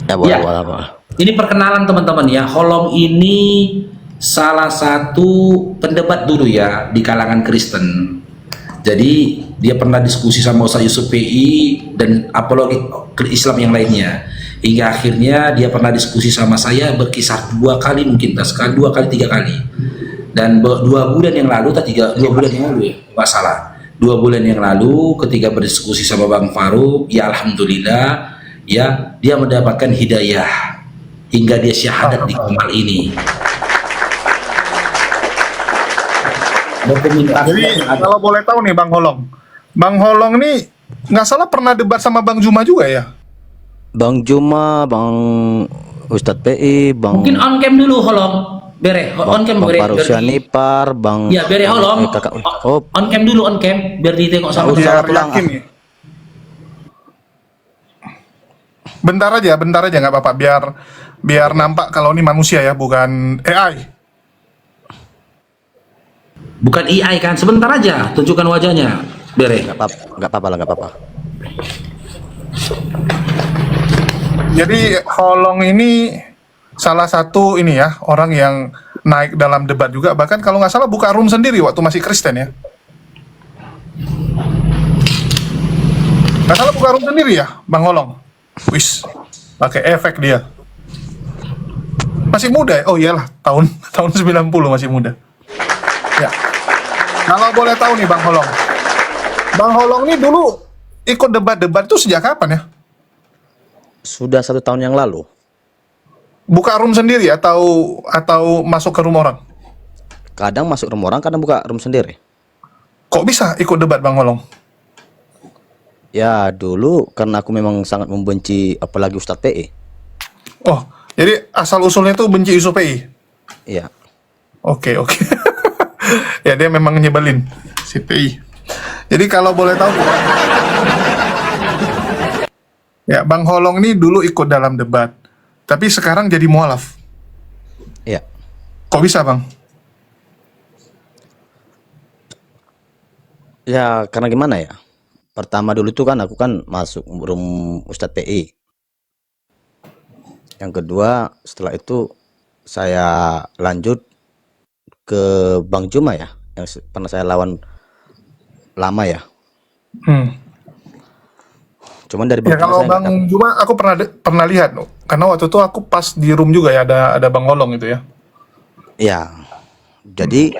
Ya boleh, Ya, boleh, boleh. ini perkenalan teman-teman ya. Holong ini salah satu pendebat dulu ya di kalangan Kristen. Jadi dia pernah diskusi sama Ustaz Yusuf PI dan apologi Islam yang lainnya. Hingga akhirnya dia pernah diskusi sama saya berkisar 2 kali mungkin, sekali 2 kali 3 kali. Dan 2 bulan yang lalu, atau 2 bulan yang lalu ya, nggak salah. 2 bulan yang lalu ketika berdiskusi sama Bang Farouk, ya alhamdulillah ya dia mendapatkan hidayah hingga dia syahadat di Kamal ini. Jadi Dokumentasinya ada. kalau boleh tahu nih Bang Holong nih nggak salah pernah debat sama Bang Juma juga ya? Bang Juma, Bang Ustadz PI, Mungkin Bang on cam dulu Holong. Bere, on cam Bang bere. Parusianipar, Bang Ya bere Holong. kakak. On cam dulu, on cam biar ditengok sama Nggak usah. dia. Biar pulang, yakin nih. Bentar aja nggak apa-apa. Biar nampak kalau ini manusia ya, bukan AI. Bukan AI kan? Sebentar aja, tunjukkan wajahnya. Bere. nggak apa-apa lah, nggak apa-apa. Jadi Holong ini salah satu ini ya orang yang naik dalam debat juga. Bahkan kalau nggak salah buka room sendiri waktu masih Kristen ya. Nggak salah buka room sendiri ya, Bang Holong. Wis, pakai efek dia. Masih muda ya? Oh iyalah, tahun tahun 90 masih muda. Ya. Kalau boleh tahu nih Bang Holong. Bang Holong ini dulu ikut debat-debat itu sejak kapan ya? Sudah 1 tahun yang lalu. Buka room sendiri atau masuk ke room orang? Kadang masuk room orang, kadang buka room sendiri. Kok bisa ikut debat Bang Holong? Ya dulu karena aku memang sangat membenci apalagi Ustadz PI. Oh, jadi asal usulnya tuh benci Yusuf PI. Iya. Oke. Ya dia memang nyebelin si PI. Jadi kalau boleh tahu, ya Bang Holong ini dulu ikut dalam debat, tapi sekarang jadi mualaf. Iya. Kok bisa Bang? Ya karena gimana ya? Pertama dulu tuh kan aku kan masuk room Ustadz PI. Yang kedua setelah itu saya lanjut ke Bang Juma ya, yang pernah saya lawan lama ya. Cuman dari Ya Bang Juma kalau saya nggak Bang Juma aku pernah lihat, karena waktu itu aku pas di room juga ya ada Bang Holong itu ya. ya. Jadi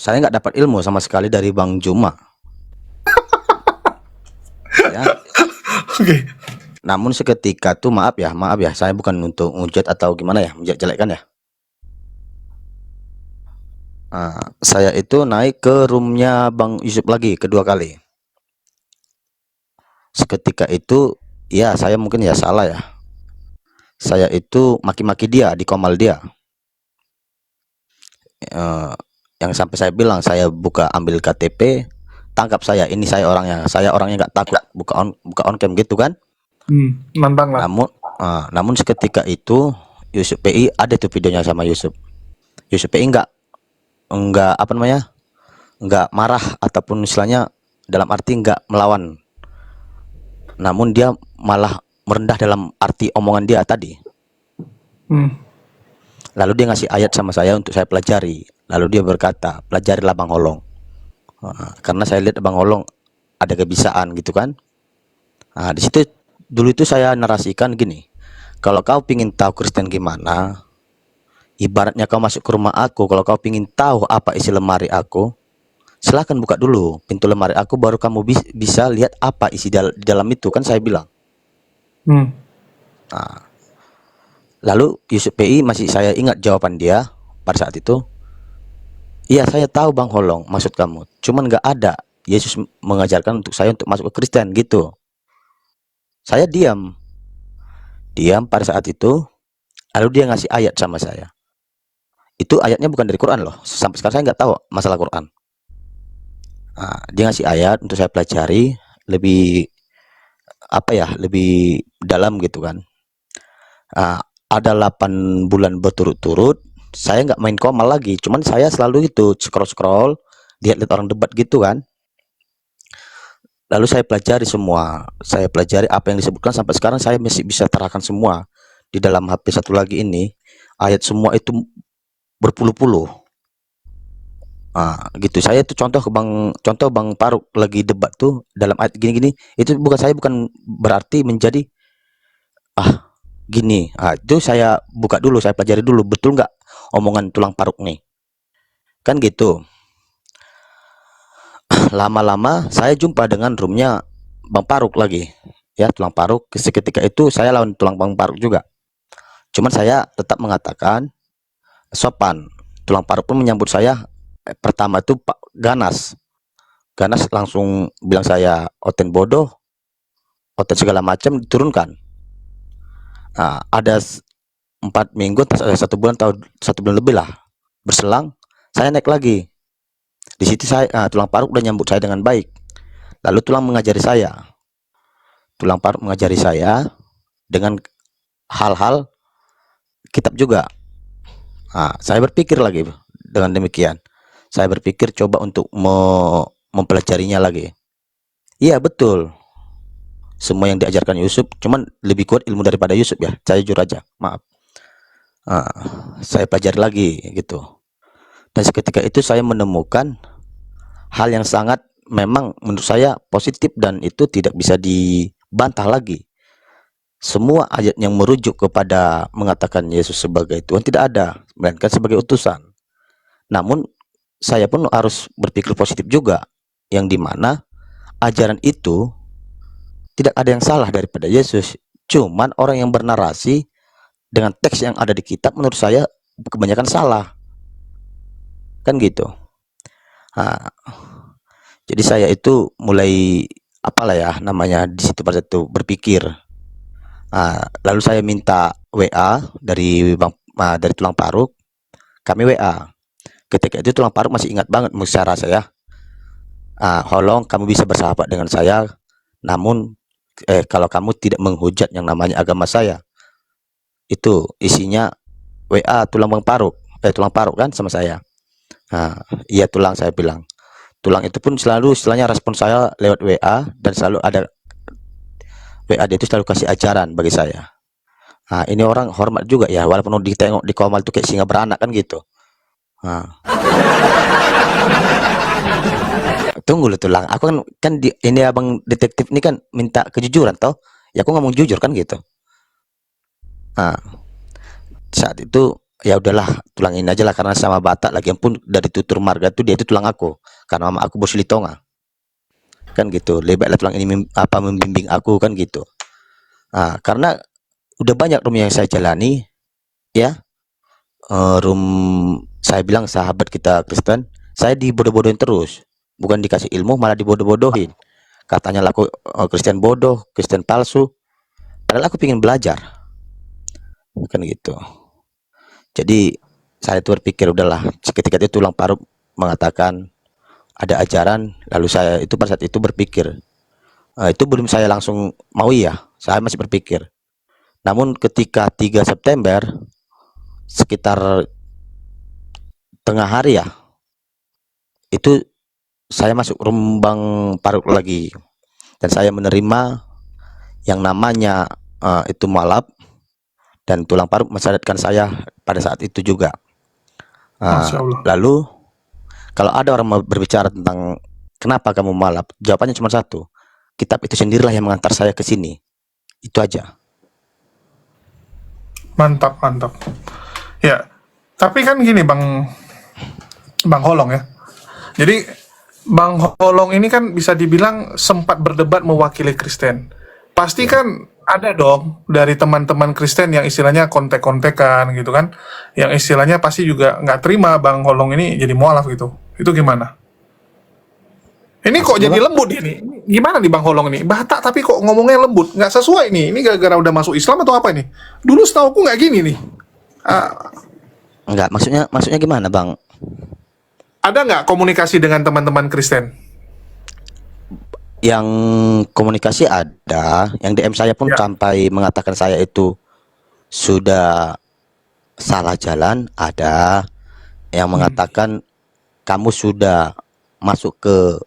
saya nggak dapat ilmu sama sekali dari Bang Juma. Ya. Oke. Namun seketika tuh maaf ya, saya bukan untuk ngujat atau gimana ya, menjelek-jelekan ya. Saya itu naik ke roomnya Bang Yusuf lagi kedua kali. Seketika itu ya saya mungkin ya salah ya. Saya itu maki-maki dia di komal dia. Yang sampai saya bilang saya buka ambil KTP, tangkap saya, ini saya orangnya nggak takut buka on cam gitu kan. Nantang lah. Namun seketika itu Yusuf PI ada tuh videonya sama Yusuf PI nggak apa namanya, nggak marah ataupun istilahnya dalam arti nggak melawan, namun dia malah merendah dalam arti omongan dia tadi. Lalu dia ngasih ayat sama saya untuk saya pelajari. Lalu dia berkata, pelajarilah Bang Holong. Karena saya lihat Bang Holong ada kebisaan gitu kan. Di situ dulu itu saya narasikan gini, kalau kau pingin tahu Kristen gimana, ibaratnya kau masuk ke rumah aku, kalau kau pingin tahu apa isi lemari aku, silahkan buka dulu pintu lemari aku, baru kamu bisa lihat apa isi di dalam itu kan, saya bilang. Lalu Yusuf PI masih saya ingat jawaban dia pada saat itu. Iya saya tahu Bang Holong maksud kamu, cuman nggak ada Yesus mengajarkan untuk saya untuk masuk ke Kristen gitu. Saya diam pada saat itu. Lalu dia ngasih ayat sama saya. Itu ayatnya bukan dari Quran loh. Sampai sekarang saya nggak tahu masalah Quran. Dia ngasih ayat untuk saya pelajari lebih apa ya, lebih dalam gitu kan. Ada 8 bulan berturut-turut saya nggak main komal lagi, cuman saya selalu itu scroll lihat orang debat gitu kan. Lalu saya pelajari semua, saya pelajari apa yang disebutkan sampai sekarang saya masih bisa terahkan semua di dalam HP satu lagi ini, ayat semua itu berpuluh-puluh. Gitu. Saya tuh contoh Bang Faruk lagi debat tuh dalam ayat gini-gini, itu bukan berarti menjadi gini. Itu saya buka dulu, saya pelajari dulu, betul nggak omongan tulang paruk nih? Kan gitu. Lama-lama saya jumpa dengan roomnya Bang Faruk lagi. Ya, tulang paruk. Seketika itu saya lawan tulang Bang Faruk juga. Cuman saya tetap mengatakan sopan. Tulang paruk pun menyambut saya. Pertama itu Pak Ganas. Ganas langsung bilang saya oten bodoh, oten segala macam, diturunkan. Ada 4 minggu, ada 1 bulan, atau 1 bulan lebih lah berselang, saya naik lagi. Di situ tulang paruk udah nyambut saya dengan baik. Lalu tulang paruk mengajari saya dengan hal-hal kitab juga. Saya berpikir lagi dengan demikian. Saya berpikir coba untuk mempelajarinya lagi. Iya betul. Semua yang diajarkan Yusuf, cuman lebih kuat ilmu daripada Yusuf ya. Saya jujur aja, maaf. Saya pelajari lagi gitu. Dan seketika itu saya menemukan hal yang sangat memang menurut saya positif dan itu tidak bisa dibantah lagi. Semua ayat yang merujuk kepada mengatakan Yesus sebagai Tuhan tidak ada, melainkan sebagai utusan. Namun saya pun harus berpikir positif juga, yang dimana ajaran itu tidak ada yang salah daripada Yesus. Cuman orang yang bernarasi dengan teks yang ada di kitab menurut saya kebanyakan salah. Kan gitu. Jadi saya itu mulai apalah ya namanya di situ pada itu berpikir. Lalu saya minta WA dari dari tulang paruk. Kami WA. Ketika itu tulang paruk masih ingat banget musyawarah saya. Holong kamu bisa bersahabat dengan saya, namun kalau kamu tidak menghujat yang namanya agama saya. Itu isinya WA tulang paruk kan sama saya. Iya tulang, saya bilang. Tulang itu pun selalu istilahnya respon saya lewat WA, dan selalu ada WA dia itu selalu kasih ajaran bagi saya. Ini orang hormat juga ya, walaupun ditengok di komal tuh kayak singa beranak kan gitu. Tunggu lu tulang, aku kan ini abang detektif ini kan minta kejujuran toh, ya aku ngomong jujur kan gitu. Saat itu ya udahlah tulang ini aja lah, karena sama Batak lagi pun dari tutur marga tuh dia itu tulang aku, karena mama aku bos Litonga kan gitu. Lebih baiklah tulang ini membimbing aku kan gitu. Karena udah banyak room yang saya jalani ya, room saya bilang sahabat kita Kristen, saya dibodoh-bodohin terus, bukan dikasih ilmu malah dibodoh-bodohin. Katanya laku Kristen bodoh, Kristen palsu, padahal aku pengen belajar kan gitu. Jadi saya tuh berpikir udahlah, ketika itu tulang paruk mengatakan ada ajaran, lalu saya itu pada saat itu berpikir, itu belum saya langsung mau iya, saya masih berpikir. Namun ketika 3 September sekitar tengah hari ya, itu saya masuk rumbang paruk lagi, dan saya menerima yang namanya itu malap, dan tulang paruk mensyaratkan saya pada saat itu juga. Masya Allah. Lalu kalau ada orang mau berbicara tentang kenapa kamu malap, jawabannya cuma satu, kitab itu sendirilah yang mengantar saya ke sini. Itu aja. Mantap, mantap. Ya, tapi kan gini Bang Holong ya. Jadi Bang Holong ini kan bisa dibilang sempat berdebat mewakili Kristen. Pasti kan ada dong dari teman-teman Kristen yang istilahnya kontek-kontekan gitu kan, yang istilahnya pasti juga nggak terima Bang Holong ini jadi mualaf gitu. Itu gimana? Ini kok jadi lembut ini? Gimana nih Bang Holong ini? Batak tapi kok ngomongnya lembut? Nggak sesuai nih. Ini gara-gara udah masuk Islam atau apa ini? Dulu setauku nggak gini nih. Enggak, maksudnya gimana, Bang? Ada nggak komunikasi dengan teman-teman Kristen? Yang komunikasi ada, yang DM saya pun Ya. sampai mengatakan saya itu sudah salah jalan, ada yang mengatakan kamu sudah masuk ke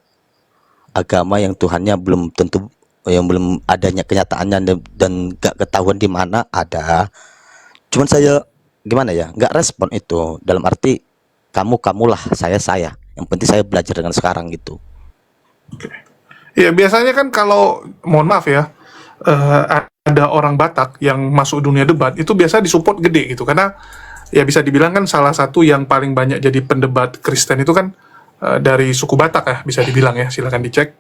agama yang Tuhannya belum tentu, yang belum adanya kenyataannya dan gak ketahuan di mana ada. Cuman saya gimana ya, nggak respon itu dalam arti kamulah, saya. Yang penting saya belajar dengan sekarang gitu. Ya biasanya kan kalau mohon maaf ya, ada orang Batak yang masuk dunia debat itu biasa disupport gede gitu, karena ya bisa dibilang kan salah satu yang paling banyak jadi pendebat Kristen itu kan dari suku Batak ya, bisa dibilang ya, silakan dicek.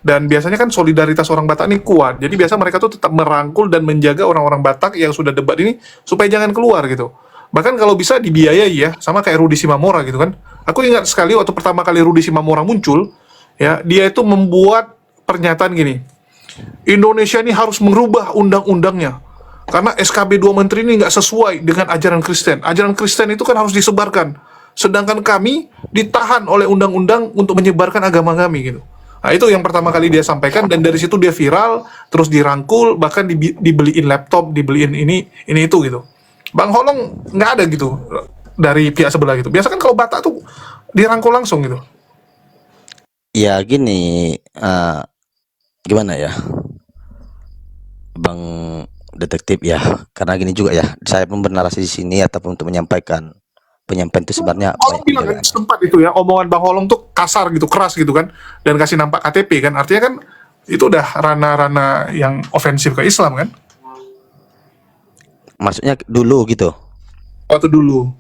Dan biasanya kan solidaritas orang Batak ini kuat, jadi biasa mereka tuh tetap merangkul dan menjaga orang-orang Batak yang sudah debat ini supaya jangan keluar gitu. Bahkan kalau bisa dibiayai ya, sama kayak Rudi Simamora gitu kan. Aku ingat sekali waktu pertama kali Rudi Simamora muncul, ya dia itu membuat pernyataan gini, Indonesia ini harus merubah undang-undangnya karena SKB 2 Menteri ini nggak sesuai dengan ajaran Kristen. Ajaran Kristen itu kan harus disebarkan, sedangkan kami ditahan oleh undang-undang untuk menyebarkan agama kami gitu. Nah itu yang pertama kali dia sampaikan, dan dari situ dia viral, terus dirangkul, bahkan dibeliin laptop, dibeliin ini itu gitu. Bang Holong nggak ada gitu dari pihak sebelah gitu. Biasa kan kalau Batak tuh dirangkul langsung gitu. Ya gini, gimana ya, Bang Detektif ya, karena gini juga ya, saya pun bernarasi di sini ataupun untuk menyampaikan penyampaian itu sebenarnya Holong banyak bilang kan penjagaannya. sempat itu ya, omongan Bang Holong tuh kasar gitu, keras gitu kan, dan kasih nampak KTP kan, artinya kan itu udah ranah-ranah yang ofensif ke Islam kan, Maksudnya dulu gitu. waktu dulu.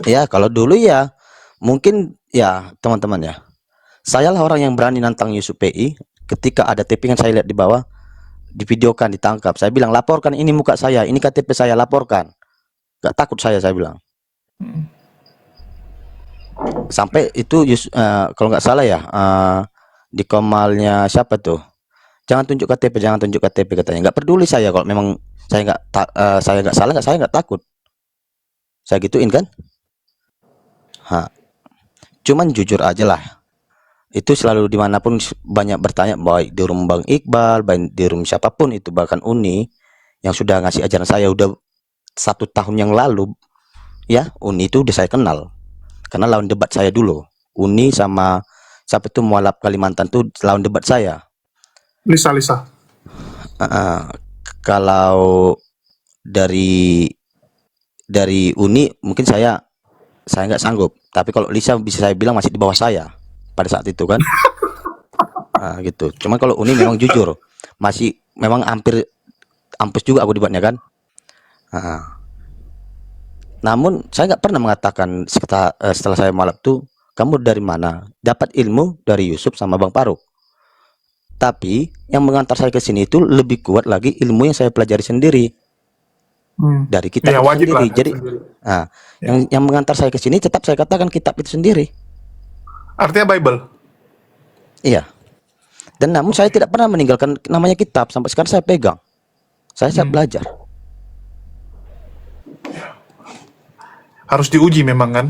Ya kalau dulu ya mungkin ya teman-teman ya. Sayalah orang yang berani nantang Yusuf PI ketika ada tappingan saya lihat di bawah, divideokan, ditangkap. Saya bilang laporkan, ini muka saya, ini KTP saya, laporkan. Gak takut saya bilang. Sampai itu kalau nggak salah ya, di komalnya siapa tuh? Jangan tunjuk KTP, jangan tunjuk KTP katanya. Nggak peduli saya kalau memang saya nggak salah, saya nggak takut. Saya gituin kan? Cuman jujur aja lah. Itu selalu dimanapun banyak bertanya, baik di room Bang Iqbal, baik di room siapapun itu, bahkan Uni yang sudah ngasih ajaran saya udah 1 tahun yang lalu ya. Uni itu udah saya kenal karena lawan debat saya dulu. Uni sama siapa itu mualaf Kalimantan tuh lawan debat saya. Lisa. Kalau dari Uni mungkin saya nggak sanggup, tapi kalau Lisa bisa saya bilang masih di bawah saya pada saat itu kan. Gitu. Cuman kalau Uni memang jujur, masih memang hampir ampus juga aku debatnya kan. Namun saya nggak pernah mengatakan setelah saya malap tuh, kamu dari mana? Dapat ilmu dari Yusuf sama Bang Faruk. Tapi yang mengantar saya ke sini itu lebih kuat lagi ilmu yang saya pelajari sendiri dari kitab Ya itu wajib sendiri. lah. Jadi yang mengantar saya ke sini tetap saya katakan kitab itu sendiri. Artinya Bible. Iya. Dan namun saya tidak pernah meninggalkan namanya kitab, sampai sekarang saya pegang. Saya belajar. Harus diuji memang kan.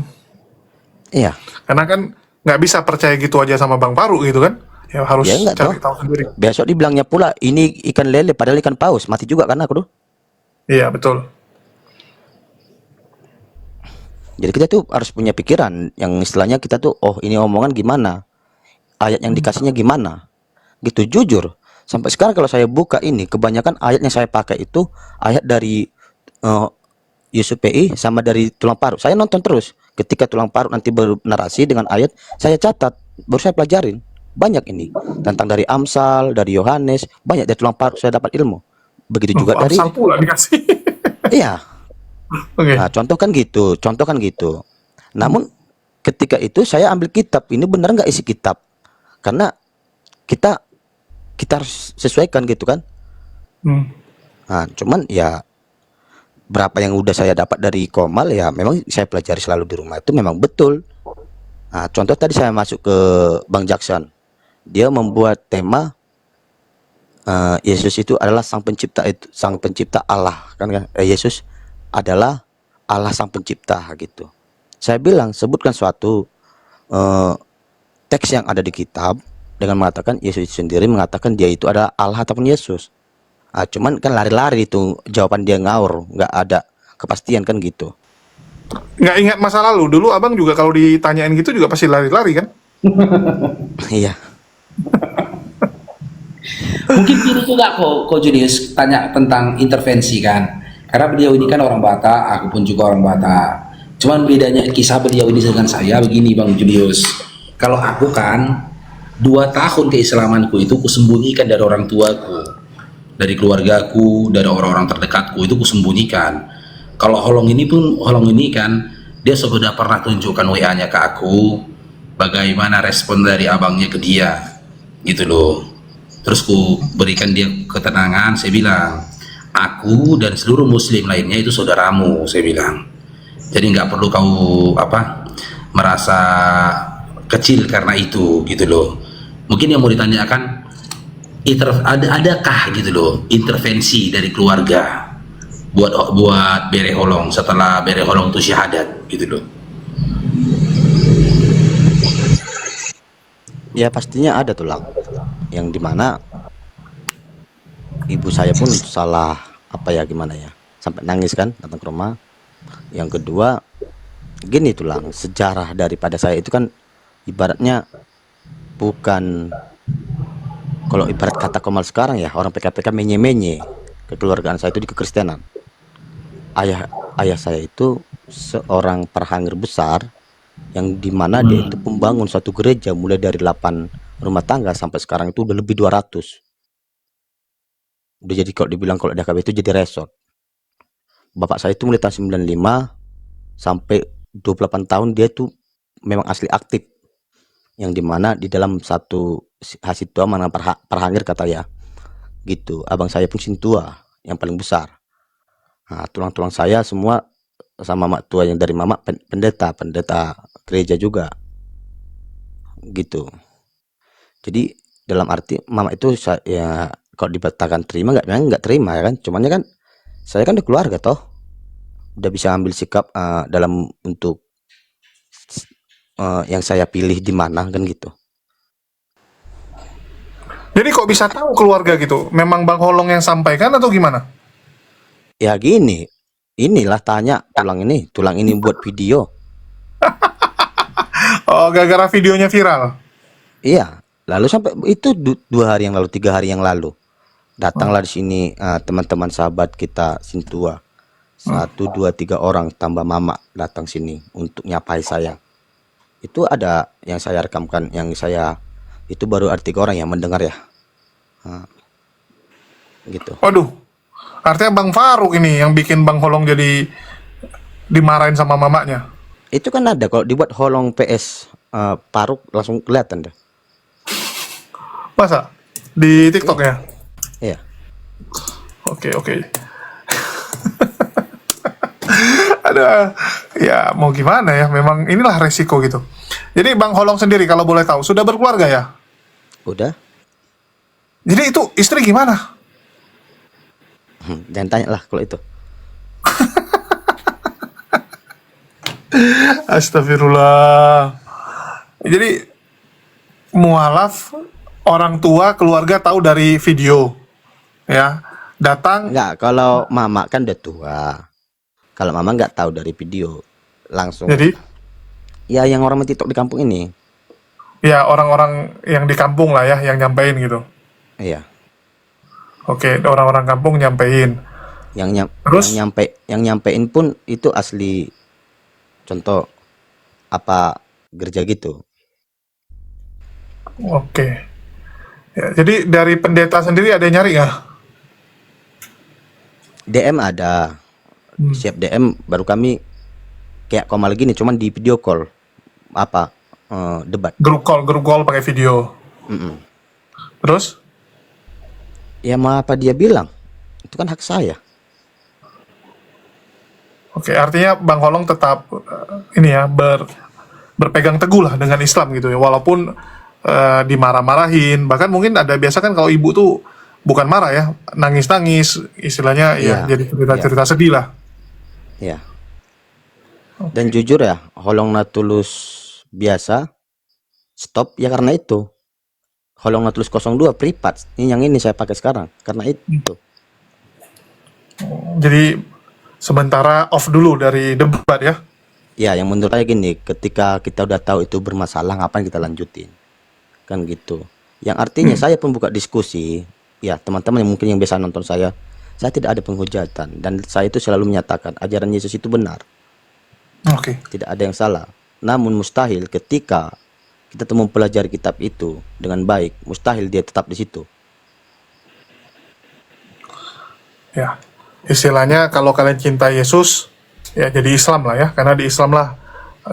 Iya. Karena kan nggak bisa percaya gitu aja sama Bang Faruk gitu kan. Ya harus Ya nggak cari tahu. tahu sendiri. Besok dibilangnya pula ini ikan lele padahal ikan paus, mati juga kan aku tuh. Iya betul. Jadi kita tuh harus punya pikiran yang istilahnya kita tuh, oh ini omongan gimana, ayat yang dikasihnya gimana, gitu. Jujur sampai sekarang kalau saya buka ini, kebanyakan ayat yang saya pakai itu ayat dari Yusuf PI sama dari Tulang Parut. Saya nonton terus, ketika Tulang Parut nanti bernarasi dengan ayat, saya catat, baru saya pelajarin. Banyak ini tentang dari Amsal, dari Yohanes, banyak dari Tulang Parut saya dapat ilmu. Begitu juga dari Amsal pula dikasih. iya. Oke. Nah, contoh kan gitu. Namun ketika itu saya ambil kitab, ini benar nggak isi kitab? Karena kita harus sesuaikan gitu kan. Nah, cuman ya berapa yang udah saya dapat dari Komal ya memang saya pelajari selalu di rumah, itu memang betul. Nah, contoh tadi saya masuk ke Bang Jackson, dia membuat tema Yesus itu adalah sang pencipta Allah kan. Yesus adalah Allah sang pencipta gitu. Saya bilang sebutkan suatu teks yang ada di kitab dengan mengatakan Yesus sendiri mengatakan dia itu adalah Allah ataupun Yesus. Cuman kan lari-lari itu jawaban dia ngawur, nggak ada kepastian kan gitu. Nggak ingat masa lalu. Dulu abang juga kalau ditanyain gitu juga pasti lari-lari kan. Iya. Mungkin gini juga kok Julius tanya tentang intervensi kan. Karena beliau ini kan orang Batak, aku pun juga orang Batak. Cuman bedanya kisah beliau ini dengan saya begini Bang Julius. Kalau aku kan 2 tahun keislamanku itu kusembunyikan dari orang tuaku, dari keluargaku, dari orang-orang terdekatku itu kusembunyikan. Kalau Holong ini kan dia sudah pernah tunjukkan WA-nya ke aku, bagaimana respon dari abangnya ke dia, gitu loh. Terus ku berikan dia ketenangan, saya bilang, aku dan seluruh muslim lainnya itu saudaramu, saya bilang. Jadi nggak perlu kau merasa kecil karena itu, gitu loh. Mungkin yang mau ditanyakan, adakah gitu loh intervensi dari keluarga buat Bere Holong setelah Bere Holong itu syahadat, gitu loh. Ya pastinya ada tuh Lang, yang dimana ibu saya pun salah gimana ya, sampai nangis kan datang ke rumah. Yang kedua gini tuh Lang, sejarah daripada saya itu kan ibaratnya bukan, kalau ibarat kata Komal sekarang ya, orang PKPK menye-menye kekeluargaan saya itu di kekristenan. Ayah saya itu seorang perhangir besar, yang dimana dia itu pembangun suatu gereja mulai dari 8 rumah tangga sampai sekarang itu udah lebih 200. Udah jadi, kalau dibilang kalau DKB itu jadi resort. Bapak saya itu mulai tahun 95 sampai 28 tahun dia itu memang asli aktif, yang dimana di dalam satu Hasitua mana perhangir kata ya gitu. Abang saya pun Sintua yang paling besar. Nah, tulang-tulang saya semua sama mak tua yang dari mama pendeta gereja juga gitu. Jadi dalam arti mama itu ya kalau dikatakan terima memang nggak terima ya kan, cuman ya kan saya kan udah keluarga toh, udah bisa ambil sikap dalam untuk yang saya pilih di mana kan gitu. Jadi kok bisa tahu keluarga gitu? Memang Bang Holong yang sampaikan atau gimana? Ya gini, inilah tanya tulang ini buat video. Oh, gara-gara videonya viral. Iya, lalu sampai itu 2 hari yang lalu, 3 hari yang lalu datanglah di sini teman-teman sahabat kita Sintua, 1, 2, 3 orang tambah mama datang sini untuk nyapai saya. Itu ada yang saya rekamkan, yang saya itu baru ada 3 orang yang mendengar ya. Nah, gitu. Waduh, artinya Bang Faruk ini yang bikin Bang Holong jadi dimarahin sama mamanya. Itu kan ada kalau dibuat Holong PS Paruk langsung kelihatan deh. Masa? Di TikTok ya? Iya. Oke. Ada, ya mau gimana ya, memang inilah resiko gitu. Jadi Bang Holong sendiri kalau boleh tahu, sudah berkeluarga ya? Udah. Jadi itu istri gimana? Jangan tanya lah kalau itu. Astagfirullah. Jadi mualaf, orang tua keluarga tahu dari video ya, datang. Enggak, kalau mama kan udah tua. Kalau mama nggak tahu dari video, langsung Jadi ya yang orang TikTok di kampung ini. ya orang-orang yang di kampung lah ya yang nyampein gitu. Iya, Oke, orang-orang kampung nyampein. Terus? yang nyampein pun itu asli, contoh gereja gitu. Oke. Ya, jadi dari pendeta sendiri ada yang nyari nggak? DM ada, siap DM baru kami kayak Komal gini, cuman di video call debat. Grup call pakai video. Mm-mm. Terus? Ya mau apa dia bilang, itu kan hak saya. Oke, artinya Bang Holong tetap ini ya berpegang teguh lah dengan Islam gitu ya, walaupun dimarah-marahin, bahkan mungkin ada biasa kan kalau ibu tuh bukan marah ya, nangis-nangis istilahnya ya, Iya, jadi cerita-cerita sedih lah. ya. Dan jujur ya, Holong Natulus biasa stop ya karena itu. Holong Natulus 02 privat, ini yang ini saya pakai sekarang karena itu. Jadi sementara off dulu dari debat ya. Ya, yang menurut saya gini, ketika kita udah tahu itu bermasalah, ngapain kita lanjutin? Kan gitu. Yang artinya saya pun buka diskusi, ya teman-teman yang mungkin yang biasa nonton saya tidak ada penghujatan dan saya itu selalu menyatakan ajaran Yesus itu benar, Oke. tidak ada yang salah. Namun mustahil ketika kita tuh mempelajari kitab itu dengan baik, mustahil dia tetap di situ. Ya. Istilahnya kalau kalian cinta Yesus, ya jadi Islam lah ya. Karena di Islam lah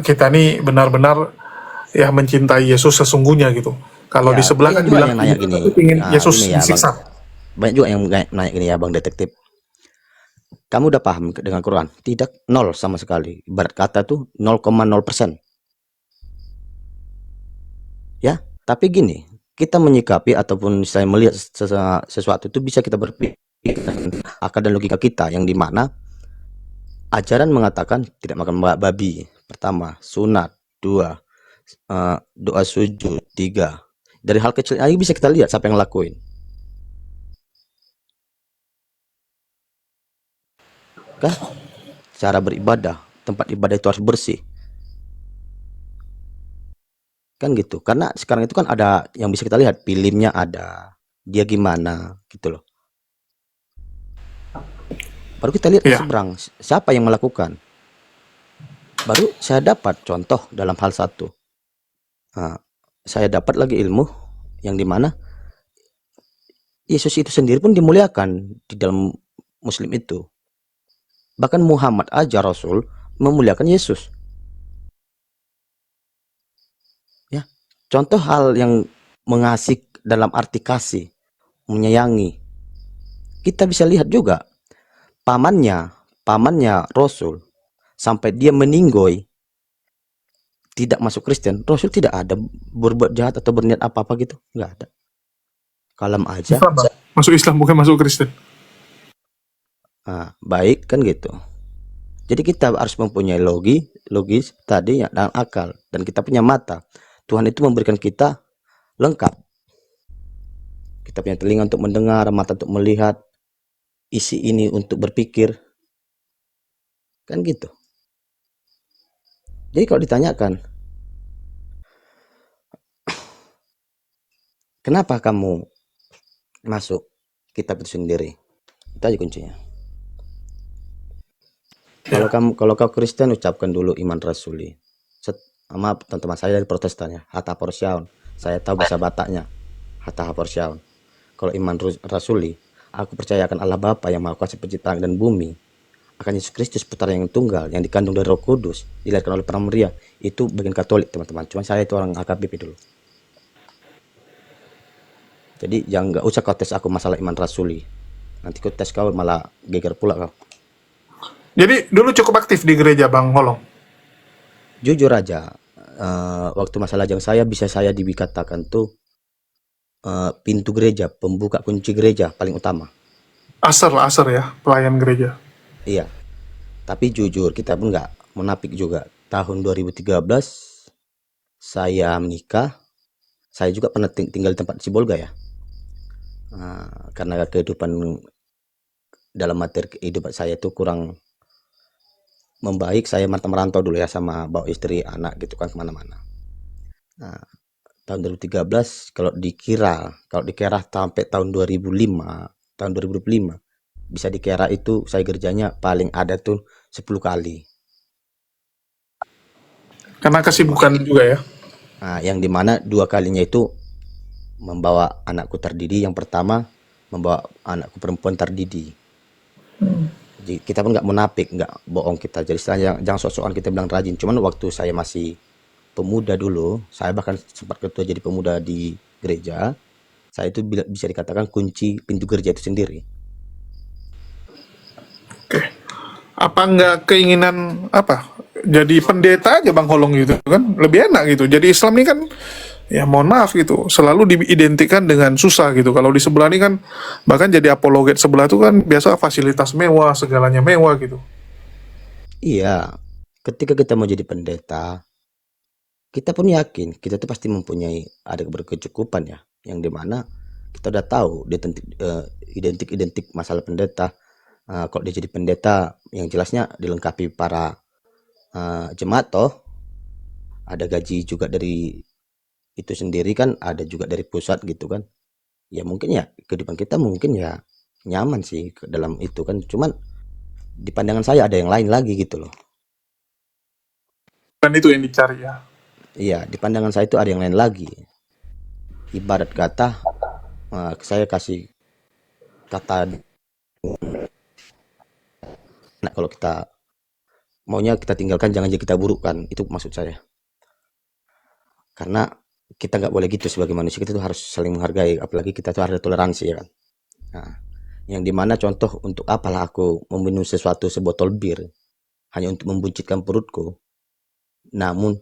kita nih benar-benar ya mencintai Yesus sesungguhnya gitu. Kalau di Ya, sebelah banyak kan juga bilang yang nanya "Iya, gini, tapi ingin Yesus ini ya Bang, disiksa." banyak juga yang nanya gini ya Bang Detektif. Kamu udah paham dengan Quran? Tidak, nol sama sekali. Ibarat kata tuh 0,0%. Ya, tapi gini, kita menyikapi ataupun saya melihat sesuatu itu bisa kita berpikir akal dan logika kita yang dimana ajaran mengatakan tidak makan babi, pertama, sunat, dua, doa sujud, tiga. Dari hal kecil aja bisa kita lihat siapa yang lakuin. Kah? Cara beribadah, tempat ibadah itu harus bersih. Kan gitu. Karena sekarang itu kan ada yang bisa kita lihat, filmnya ada, dia gimana gitu loh. Baru kita lihat ke Ya. seberang, siapa yang melakukan. Baru saya dapat contoh dalam hal satu. Nah, saya dapat lagi ilmu yang dimana Yesus itu sendiri pun dimuliakan di dalam Muslim itu. Bahkan Muhammad aja Rasul memuliakan Yesus. Ya, contoh hal yang mengasihi dalam arti kasih, menyayangi. Kita bisa lihat juga pamannya Rasul sampai dia meninggoy tidak masuk Kristen. Rasul tidak ada berbuat jahat atau berniat apa-apa gitu, nggak ada. Kalem aja. Islam, Bang. Masuk Islam bukan masuk Kristen. Nah, baik kan gitu. Jadi kita harus mempunyai logis tadi ya, dan akal, dan kita punya mata. Tuhan itu memberikan kita lengkap. Kita punya telinga untuk mendengar, mata untuk melihat, isi ini untuk berpikir, kan gitu. Jadi kalau ditanyakan, kenapa kamu masuk kitab itu sendiri? Itu aja kuncinya. Kalau kau Kristen, ucapkan dulu iman rasuli. Maaf teman-teman, saya dari Protestan ya, hata porsiaun. Saya tahu bahasa Bataknya, hata porsiaun. Kalau iman rasuli, aku percaya akan Allah Bapa yang Maha Kuasa pencipta langit dan bumi, akan Yesus Kristus putra yang tunggal yang dikandung dari Roh Kudus, dilahirkan oleh para Maria. Itu bagian Katolik teman-teman. Cuma saya itu orang AKBP dulu. Jadi jangan nggak usah kau tes aku masalah iman rasuli. Nanti kau tes kau malah geger pula kau. Jadi dulu cukup aktif di gereja Bang Holong. Jujur aja, waktu masa lajang saya bisa saya dikatakan tuh pintu gereja, pembuka kunci gereja paling utama. Asar ya, pelayan gereja. Iya. Tapi jujur kita pun nggak munafik juga. Tahun 2013 saya menikah. Saya juga pernah tinggal di tempat Sibolga ya. Karena kehidupan dalam materi kehidupan saya itu kurang membaik, saya merantau dulu ya sama bawa istri anak gitu kan kemana-mana. Nah, tahun 2013 kalau dikira sampai tahun 2005 bisa dikira itu saya kerjanya paling ada tuh 10 kali. Karena kesibukan juga ya. Nah, yang dimana 2 kalinya itu membawa anakku terdidi. Yang pertama membawa anakku perempuan terdidi. Jadi kita pun nggak munafik, nggak bohong kita. Jadi jangan sok-sokan kita bilang rajin. Cuman waktu saya masih pemuda dulu, saya bahkan sempat ketua jadi pemuda di gereja. Saya itu bisa dikatakan kunci pintu gereja itu sendiri. Oke. Apa nggak keinginan jadi pendeta aja Bang Holong gitu kan? Lebih enak gitu. Jadi Islam ini kan ya mohon maaf gitu, selalu diidentikan dengan susah gitu. Kalau di sebelah ini kan bahkan jadi apologet sebelah tuh kan biasa fasilitas mewah, segalanya mewah gitu. Iya, ketika kita mau jadi pendeta, kita pun yakin kita tuh pasti mempunyai ada berkecukupan ya, yang dimana kita udah tahu identik masalah pendeta. Kalau dia jadi pendeta, yang jelasnya dilengkapi para jemaat toh, ada gaji juga dari itu sendiri kan ada juga dari pusat gitu kan. Ya mungkin ya kehidupan kita mungkin ya nyaman sih ke dalam itu kan. Cuman di pandangan saya ada yang lain lagi gitu loh. Dan itu yang dicari ya. Iya, di pandangan saya itu ada yang lain lagi. Ibarat kata, saya kasih kata, nah kalau kita maunya kita tinggalkan, jangan jadi kita burukkan. Itu maksud saya. Karena kita nggak boleh gitu sebagai manusia, kita tuh harus saling menghargai. Apalagi kita tuh harus toleransi ya kan. Nah, yang dimana contoh untuk apalah aku meminum sesuatu sebotol bir hanya untuk membuncitkan perutku, namun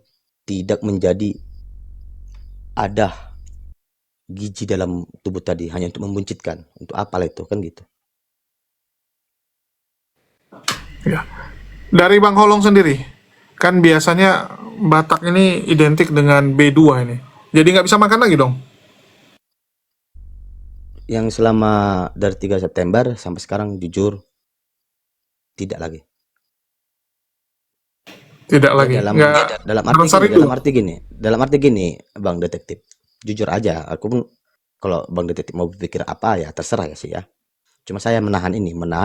tidak menjadi ada gizi dalam tubuh tadi hanya untuk membuncitkan. Untuk apalah itu kan gitu. Ya. Dari Bang Holong sendiri, kan biasanya Batak ini identik dengan B2 ini. Jadi nggak bisa makan lagi dong? Yang selama dari 3 September sampai sekarang jujur tidak lagi. Tidak Ya lagi. dalam Nggak dalam arti merasa gini, rindu? dalam arti gini, Bang Detektif. Jujur aja, aku pun kalau Bang Detektif mau berpikir apa ya terserah ya sih ya. Cuma saya menahan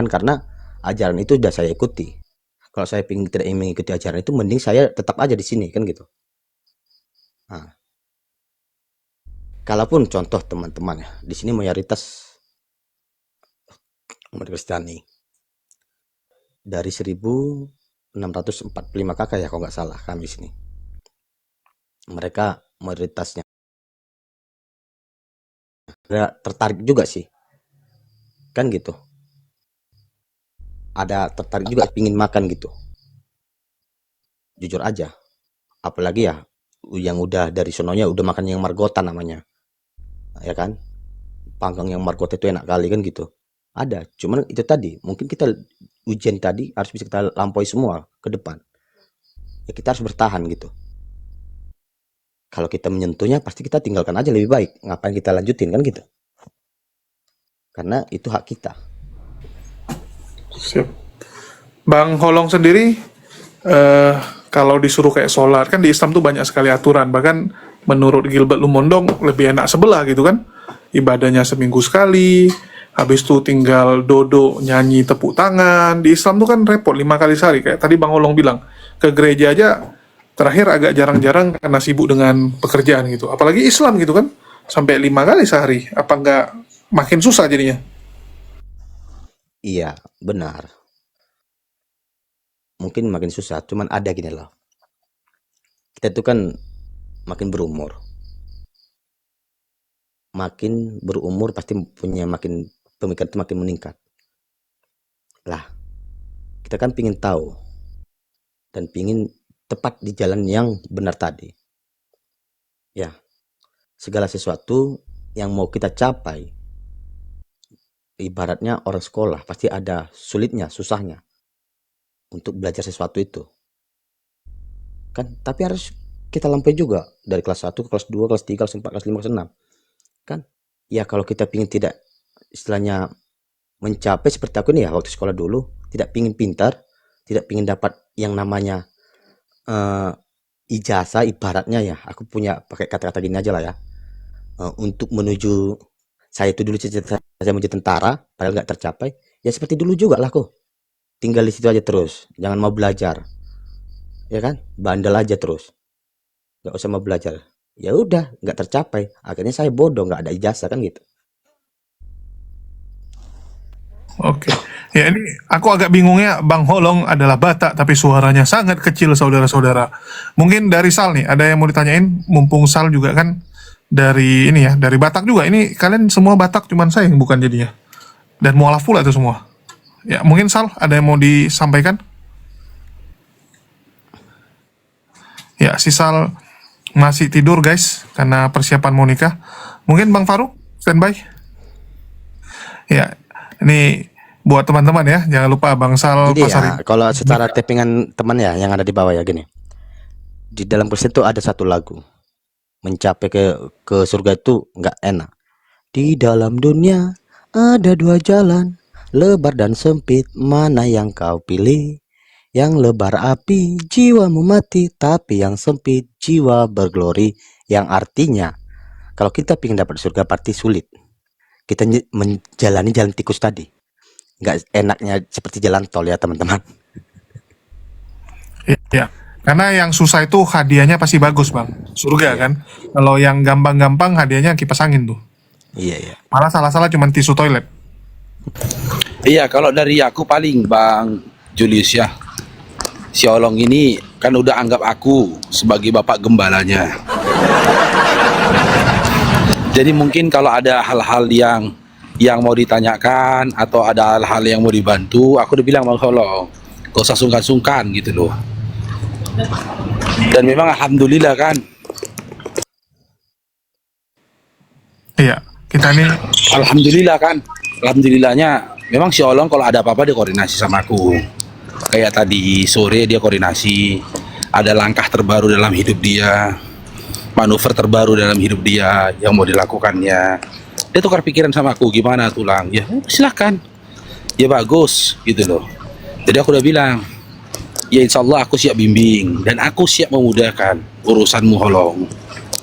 karena ajaran itu sudah saya ikuti. Kalau saya tidak ingin mengikuti ajaran itu, mending saya tetap aja di sini kan gitu. Nah, kalaupun contoh teman-teman ya, di sini mayoritas umat Kristiani dari 1645 kakak ya kalau nggak salah kami sini. Mereka mayoritasnya ada tertarik juga sih, kan gitu. Ada tertarik juga pingin makan gitu. Jujur aja, apalagi ya yang udah dari sononya udah makan yang margota namanya, ya kan? Panggang yang margota itu enak kali kan gitu. Ada, cuman itu tadi mungkin kita ujian tadi harus bisa kita lampaui semua ke depan. Ya kita harus bertahan gitu. Kalau kita menyentuhnya pasti kita tinggalkan aja lebih baik. Ngapain kita lanjutin kan gitu? Karena itu hak kita. Siap. Bang Holong sendiri, eh, kalau disuruh kayak sholat, kan di Islam tuh banyak sekali aturan. Bahkan menurut Gilbert Lumondong lebih enak sebelah gitu kan. Ibadahnya seminggu sekali, habis itu tinggal dodo nyanyi tepuk tangan. Di Islam tuh kan repot 5 kali sehari. Kayak tadi Bang Holong bilang, ke gereja aja terakhir agak jarang-jarang karena sibuk dengan pekerjaan gitu. Apalagi Islam gitu kan, sampai 5 kali sehari. Apa nggak makin susah jadinya? Iya, benar. Mungkin makin susah, cuman ada gini loh. Kita tuh kan makin berumur. Makin berumur pasti punya makin pemikiran itu makin meningkat. Lah, kita kan pingin tahu dan pingin tepat di jalan yang benar tadi. Ya, segala sesuatu yang mau kita capai, ibaratnya orang sekolah pasti ada sulitnya, susahnya untuk belajar sesuatu itu. Kan, tapi harus kita lampaui juga dari kelas 1 ke kelas 2, kelas 3, kelas 4, kelas 5, kelas 6. Kan? Ya kalau kita pingin tidak istilahnya mencapai seperti aku nih ya waktu sekolah dulu, tidak pingin pintar, tidak pingin dapat yang namanya eh, ijazah ibaratnya ya. Aku punya pakai kata-kata gini aja lah ya. Untuk menuju saya itu dulu cita-cita saya menjadi tentara, padahal nggak tercapai. Ya seperti dulu juga lah kok. Tinggal di situ aja terus, jangan mau belajar, ya kan? Bandel aja terus, nggak usah mau belajar. Ya udah, nggak tercapai. Akhirnya saya bodoh, nggak ada ijazah kan gitu. Oke. Ya ini aku agak bingungnya, Bang Holong adalah Batak tapi suaranya sangat kecil saudara-saudara. Mungkin dari Sal nih, ada yang mau ditanyain, mumpung Sal juga kan dari ini ya, dari Batak juga. Ini kalian semua Batak, cuman saya yang bukan jadinya. Dan mualaf pula itu semua. Ya, mungkin Sal ada yang mau disampaikan? Ya, si Sal masih tidur guys karena persiapan mau nikah. Mungkin Bang Faruk standby. Ya, ini buat teman-teman ya, jangan lupa Bang Sal Jadi pasarin. ya, kalau secara tappingan teman ya yang ada di bawah ya gini. Di dalam Kristen itu ada satu lagu. Mencapai ke surga itu nggak enak. Di dalam dunia ada dua jalan, lebar dan sempit, mana yang kau pilih? Yang lebar api, jiwamu mati, tapi yang sempit, jiwa berglori. Yang artinya kalau kita ingin dapat surga pasti sulit. Kita menjalani jalan tikus tadi. Nggak enaknya seperti jalan tol ya teman-teman. Iya. Karena yang susah itu hadiahnya pasti bagus, Bang. Surga kan. Kalau yang gampang-gampang hadiahnya kipas angin tuh. Iya, iya. Malah salah-salah cuma tisu toilet. Iya, kalau dari aku paling Bang Julius ya, si Olong ini kan udah anggap aku sebagai bapak gembalanya. Jadi mungkin kalau ada hal-hal yang mau ditanyakan atau ada hal-hal yang mau dibantu, aku udah bilang Bang Olong, gak usah sungkan-sungkan gitu loh. Dan memang alhamdulillah kan, Iya. Kita nih alhamdulillahnya memang si Olong kalau ada apa-apa dia koordinasi sama aku. Kayak tadi sore dia koordinasi, ada langkah terbaru dalam hidup dia, manuver terbaru dalam hidup dia yang mau dilakukannya. Dia tukar pikiran sama aku, gimana tulang? Ya silakan, ya bagus gitu loh. Jadi aku udah bilang, ya insya Allah aku siap bimbing dan aku siap memudahkan urusanmu Holong,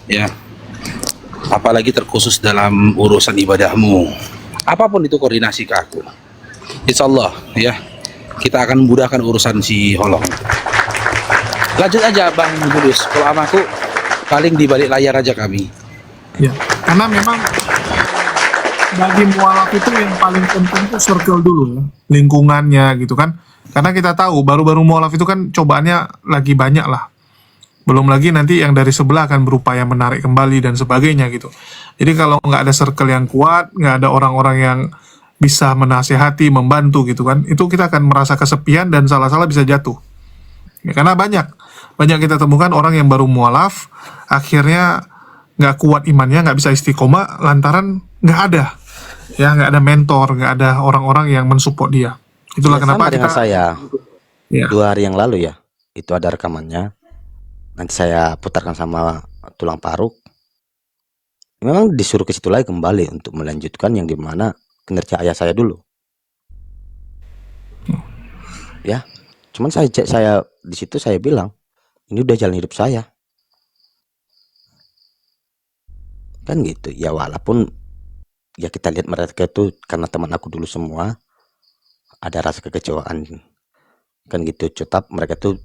ya. Apalagi terkhusus dalam urusan ibadahmu. Apapun itu koordinasi ke aku. Insya Allah ya, kita akan memudahkan urusan si Holong. Lanjut aja Bang Julius, kalau sama aku paling di balik layar aja kami. ya. Karena memang bagi mualaf itu yang paling penting itu circle dulu ya. Lingkungannya gitu kan. Karena kita tahu baru-baru mualaf itu kan cobaannya lagi banyak lah. Belum lagi nanti yang dari sebelah akan berupaya menarik kembali dan sebagainya gitu. Jadi kalau nggak ada circle yang kuat, nggak ada orang-orang yang bisa menasehati, membantu gitu kan, itu kita akan merasa kesepian dan salah-salah bisa jatuh. Ya, karena banyak kita temukan orang yang baru mualaf, akhirnya nggak kuat imannya, nggak bisa istiqomah, lantaran nggak ada, ya nggak ada mentor, nggak ada orang-orang yang mensupport dia. Itulah Ya, kenapa sama dengan kita, saya ya, 2 hari yang lalu ya, itu ada rekamannya. Nanti saya putarkan sama tulang paruk. Memang disuruh ke situ lagi kembali untuk melanjutkan yang dimana kinerja ayah saya dulu. Ya, cuman saya di situ saya bilang ini udah jalan hidup saya. Kan gitu. Ya walaupun ya kita lihat mereka itu karena teman aku dulu semua ada rasa kekecewaan kan gitu. Tetap mereka tuh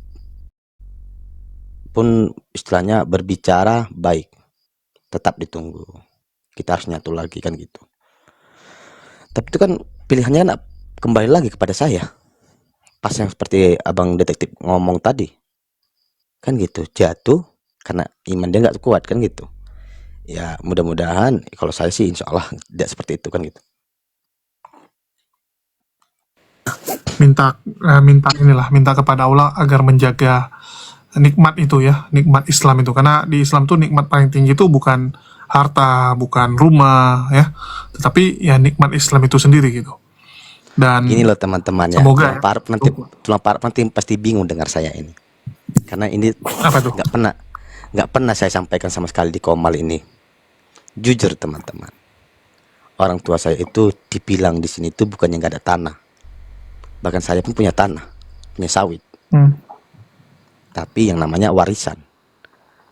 pun istilahnya berbicara baik, tetap ditunggu, kita harus nyatu lagi kan gitu. Tapi itu kan pilihannya kan kembali lagi kepada saya, pas yang seperti abang detektif ngomong tadi kan gitu, jatuh karena iman dia nggak kuat kan gitu. Ya mudah-mudahan kalau saya sih insya Allah tidak seperti itu kan gitu. minta kepada Allah agar menjaga nikmat itu ya, nikmat Islam itu. Karena di Islam tuh nikmat paling tinggi itu bukan harta, bukan rumah ya, tetapi ya nikmat Islam itu sendiri gitu. Dan Gini loh teman-teman ya, semoga tulang parut nanti pasti bingung dengar saya ini, karena ini apa tuh? nggak pernah saya sampaikan sama sekali di Komal ini. Jujur teman-teman, orang tua saya itu dibilang di sini tuh bukannya nggak ada tanah, bahkan saya pun punya tanah, punya sawit, Hmm. tapi yang namanya warisan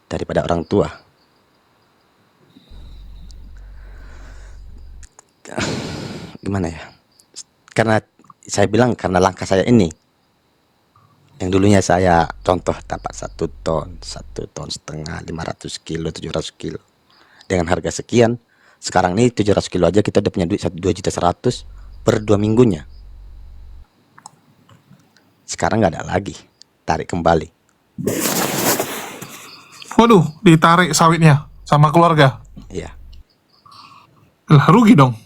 daripada orang tua. Gimana ya? Karena saya bilang karena langkah saya ini, yang dulunya saya contoh dapat 1 ton, 1,5 ton, 500 kilo, 700 kilo dengan harga sekian. Sekarang ini 700 kilo aja kita udah punya duit 2.100.000 per 2 minggunya. Sekarang nggak ada lagi, tarik kembali. Waduh, ditarik sawitnya sama keluarga. Iya. Lah rugi dong.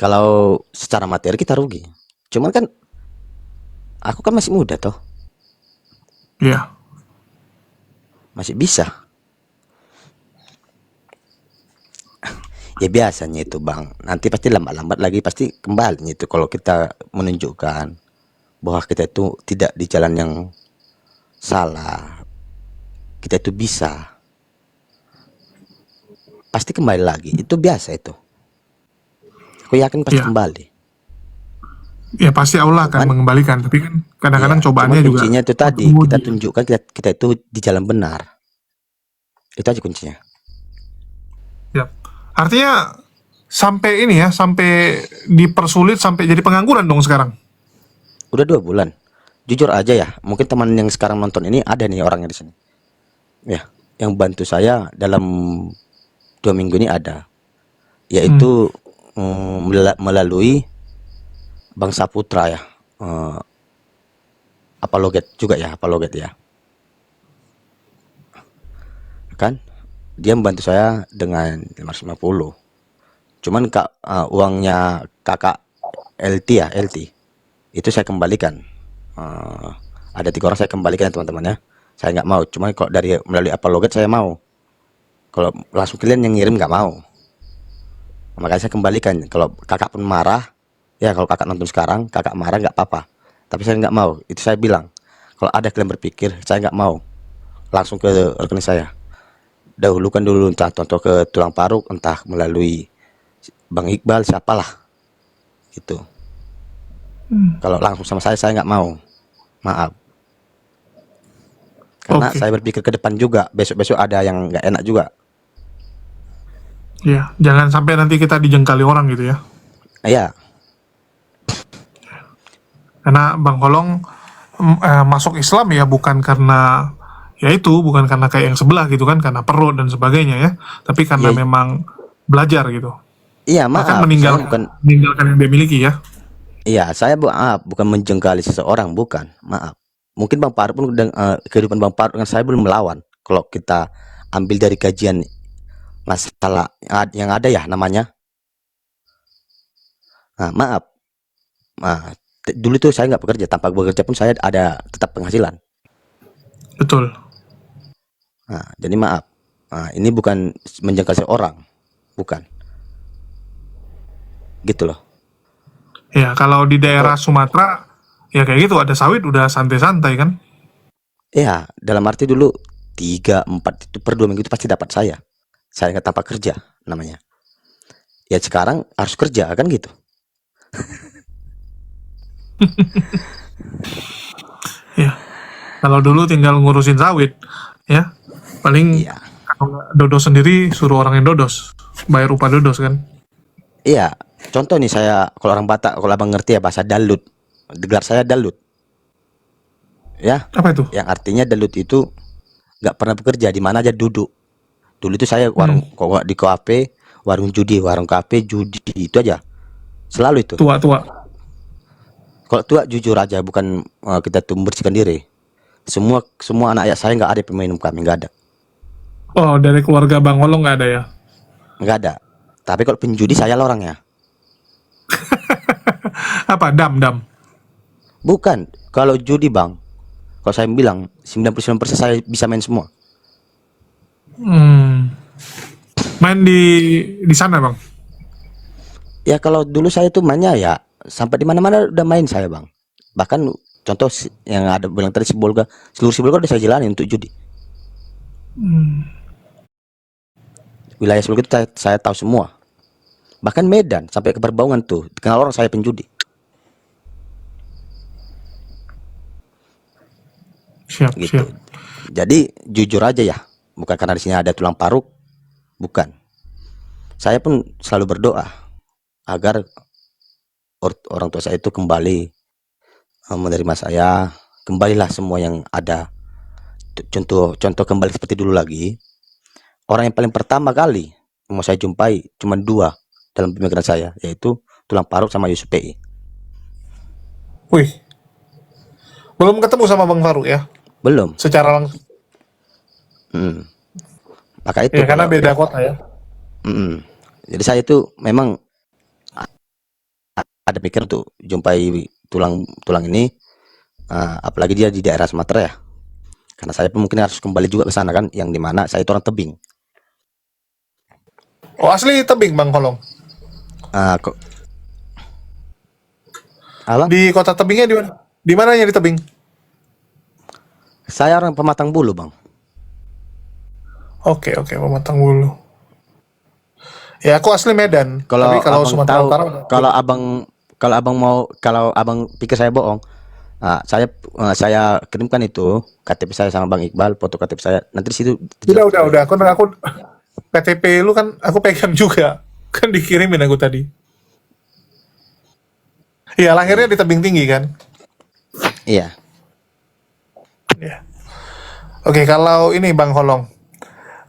Kalau secara materi kita rugi. Cuman kan aku kan masih muda toh, Iya. masih bisa. Ya biasanya itu bang, nanti pasti lambat-lambat lagi pasti kembali itu kalau kita menunjukkan bahwa kita itu tidak di jalan yang salah, kita itu bisa, pasti kembali lagi. Itu biasa itu. Aku yakin pasti Iya. kembali. Ya pasti Allah akan Cuman mengembalikan, tapi kan kadang-kadang iya, cobaannya cuman juga kuncinya itu tadi untuk kita menguji. tunjukkan kita itu di jalan benar. Itu aja kuncinya. Ya. Artinya sampai ini ya, sampai dipersulit sampai jadi pengangguran dong sekarang. Udah 2 bulan. Jujur aja ya, mungkin teman yang sekarang nonton ini ada nih orangnya di sini. Ya, yang bantu saya dalam 2 minggu ini ada. Yaitu melalui Bang Saputra ya. Apologet juga ya, apologet ya. Kan dia membantu saya dengan 550. Cuman uangnya kakak LT ya, LT itu saya kembalikan. Ada 3 orang saya kembalikan ya teman-teman ya. Saya nggak mau. Cuman kalau dari melalui apologet saya mau. Kalau langsung kalian yang ngirim nggak mau. Makanya saya kembalikan. Kalau kakak pun marah, ya kalau kakak nonton sekarang, kakak marah nggak apa-apa. Tapi saya nggak mau. Itu saya bilang. Kalau ada kalian berpikir, saya nggak mau. Langsung ke rekening saya. Dahulukan dulu entah contoh ke tulang paruk, entah melalui Bang Iqbal, siapalah. Gitu. Kalau langsung sama saya nggak mau. Maaf. Karena Oke. saya berpikir ke depan juga. Besok-besok ada yang nggak enak juga. Ya, jangan sampai nanti kita dijengkali orang gitu ya. Iya, Karena Bang Holong masuk Islam ya bukan karena bukan karena kayak yang sebelah gitu kan, karena perut dan sebagainya ya, tapi karena iya, memang belajar gitu. iya Bahkan maaf. Saya bukan, meninggalkan yang dia miliki ya. iya saya bukan menjengkali seseorang, bukan. Maaf. Mungkin Bang Paruk pun kehidupan Bang Paruk dengan saya belum melawan. Kalau kita ambil dari kajian masalah yang ada ya namanya. Nah, maaf. Nah, dulu tuh saya nggak bekerja. Tanpa bekerja pun saya ada tetap penghasilan. Betul. Nah, jadi maaf. Nah, ini bukan menjengkali seorang, bukan. Gitu loh. Ya, kalau di daerah Kalau Sumatera ya kayak gitu, ada sawit udah santai-santai kan. ya dalam arti dulu 3 4 itu per 2 minggu itu pasti dapat saya. Saya nggak tanpa kerja namanya. Ya sekarang harus kerja kan gitu. Ya, kalau dulu tinggal ngurusin sawit ya, paling Iya. kalau nggak dodos sendiri suruh orang yang dodos, bayar upah dodos kan. Iya. Contoh nih saya kalau orang Batak, kalau abang ngerti ya bahasa dalut. Gelar saya dalut. Ya, Apa itu? yang artinya dalut itu nggak pernah bekerja, di mana aja duduk. Dulu itu saya Hmm, kok di kafe, warung judi, warung kafe, judi itu aja. Selalu itu. tua-tua. Kalau tua jujur aja, bukan kita tuh membersihkan diri. Semua semua anak ayah saya nggak ada peminum kami, nggak ada, Oh, dari keluarga Bang Holong nggak ada ya? nggak ada. Tapi kalau penjudi saya lah orangnya. Apa? Dam-dam. Bukan. Kalau judi bang, kalau saya bilang 99% saya bisa main semua. Hmm. Main di sana Bang. Ya kalau dulu saya tuh mainnya ya sampai di mana-mana udah main saya bang. Bahkan contoh yang ada bilang tadi Sibolga, seluruh Sibolga udah saya jalani untuk judi. Wilayah Sibolga itu saya tahu semua. Bahkan Medan sampai ke Perbaungan tuh dikenal orang saya penjudi. Siap, Gitu. siap. Jadi jujur aja ya, bukan karena di sini ada tulang paruk, bukan. Saya pun selalu berdoa agar orang tua saya itu kembali menerima saya, kembalilah semua yang ada. Contoh contoh kembali seperti dulu lagi. Orang yang paling pertama kali mau saya jumpai cuma 2 dalam pemikiran saya, yaitu tulang paruk sama Yusuf PI. Wih, belum ketemu sama Bang Faru ya? Belum. Secara langsung. Mm. Maka itu Ya, karena kalau beda kota ya. mm. Jadi saya itu memang ada pikir untuk jumpai tulang ini, apalagi dia di daerah Sumatera ya. Karena saya pun mungkin harus kembali juga ke sana kan, yang dimana saya itu orang tebing. Oh, asli tebing Bang Holong. Kok apa? Di kota tebingnya di mana? Di mananya di tebing? Saya orang Pematang Bulu bang. Oke, oke, Pematang Bulu. Ya, aku asli Medan. Tapi Kalau kalau abang Sumatera tahu, Utara kalau abang pikir saya bohong, Saya kirimkan itu KTP saya sama Bang Iqbal, foto KTP saya. Nanti di situ Udah, terjelas. udah. Aku KTP lu kan aku pegang juga. Kan dikirimin aku tadi. Iya, lahirnya di tebing tinggi kan? Iya. Iya. Oke, kalau ini Bang Holong.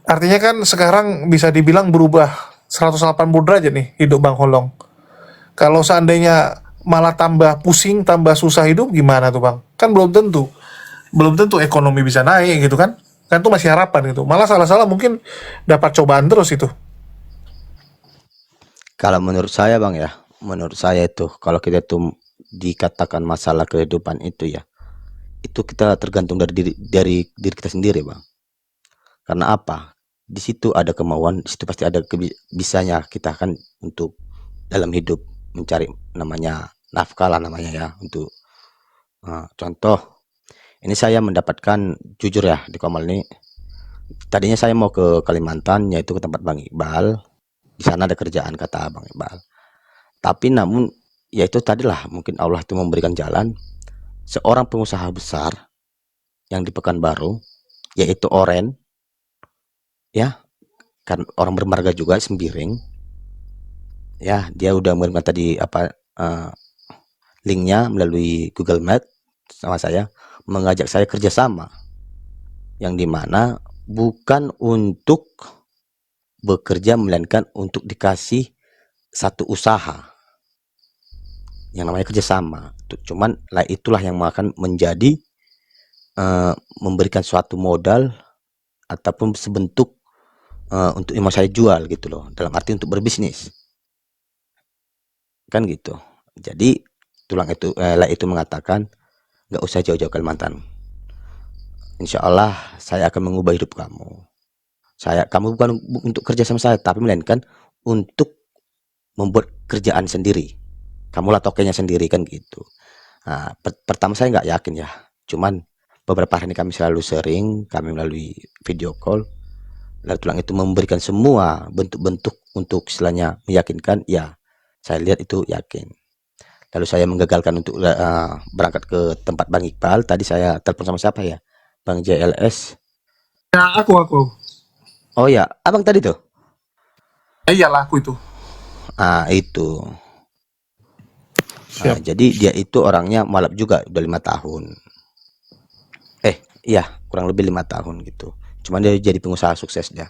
Artinya kan sekarang bisa dibilang berubah 180 derajat nih hidup Bang Holong. Kalau seandainya malah tambah pusing, tambah susah hidup gimana tuh Bang? Kan belum tentu. Belum tentu ekonomi bisa naik gitu kan? Kan itu masih harapan gitu. Malah salah-salah mungkin dapat cobaan terus itu. Kalau menurut saya Bang ya, menurut saya itu kalau kita tuh dikatakan masalah kehidupan itu ya, itu kita tergantung dari diri kita sendiri Bang. Karena apa? Di situ ada kemauan, di situ pasti ada bisanya kita kan untuk dalam hidup mencari namanya nafkah lah namanya ya untuk contoh ini saya mendapatkan jujur ya di Komal ini tadinya saya mau ke Kalimantan yaitu ke tempat Bang Iqbal. Di sana ada kerjaan kata Bang Iqbal. Tapi namun ya itu tadilah mungkin Allah itu memberikan jalan seorang pengusaha besar yang di Pekanbaru yaitu Oren ya kan orang bermarga juga Sembiring ya dia udah mengirimkan tadi apa linknya melalui Google Map sama saya mengajak saya kerjasama yang dimana bukan untuk bekerja melainkan untuk dikasih satu usaha yang namanya kerjasama. Cuman lah itulah yang akan menjadi memberikan suatu modal ataupun sebentuk untuk yang mau saya jual gitu loh dalam arti untuk berbisnis kan gitu. Jadi tulang itu lah itu mengatakan nggak usah jauh-jauh Kalimantan. Insya Allah saya akan mengubah hidup kamu. Kamu bukan untuk kerja sama saya, tapi melainkan untuk membuat kerjaan sendiri. Kamulah tokonya sendiri kan gitu. Nah, pertama saya nggak yakin ya. Cuman beberapa hari ini kami selalu sering, kami melalui video call. Lalu tulang itu memberikan semua bentuk-bentuk untuk istilahnya meyakinkan, ya saya lihat itu yakin. Lalu saya menggagalkan untuk berangkat ke tempat Bang Iqbal. Tadi saya telepon sama siapa ya? Bang JLS. Ya, aku. Oh ya, abang tadi tuh. Iyalah aku itu. Itu. Siap. Jadi dia itu orangnya malap juga udah 5 tahun. Iya kurang lebih 5 tahun gitu. Cuman dia jadi pengusaha sukses dia.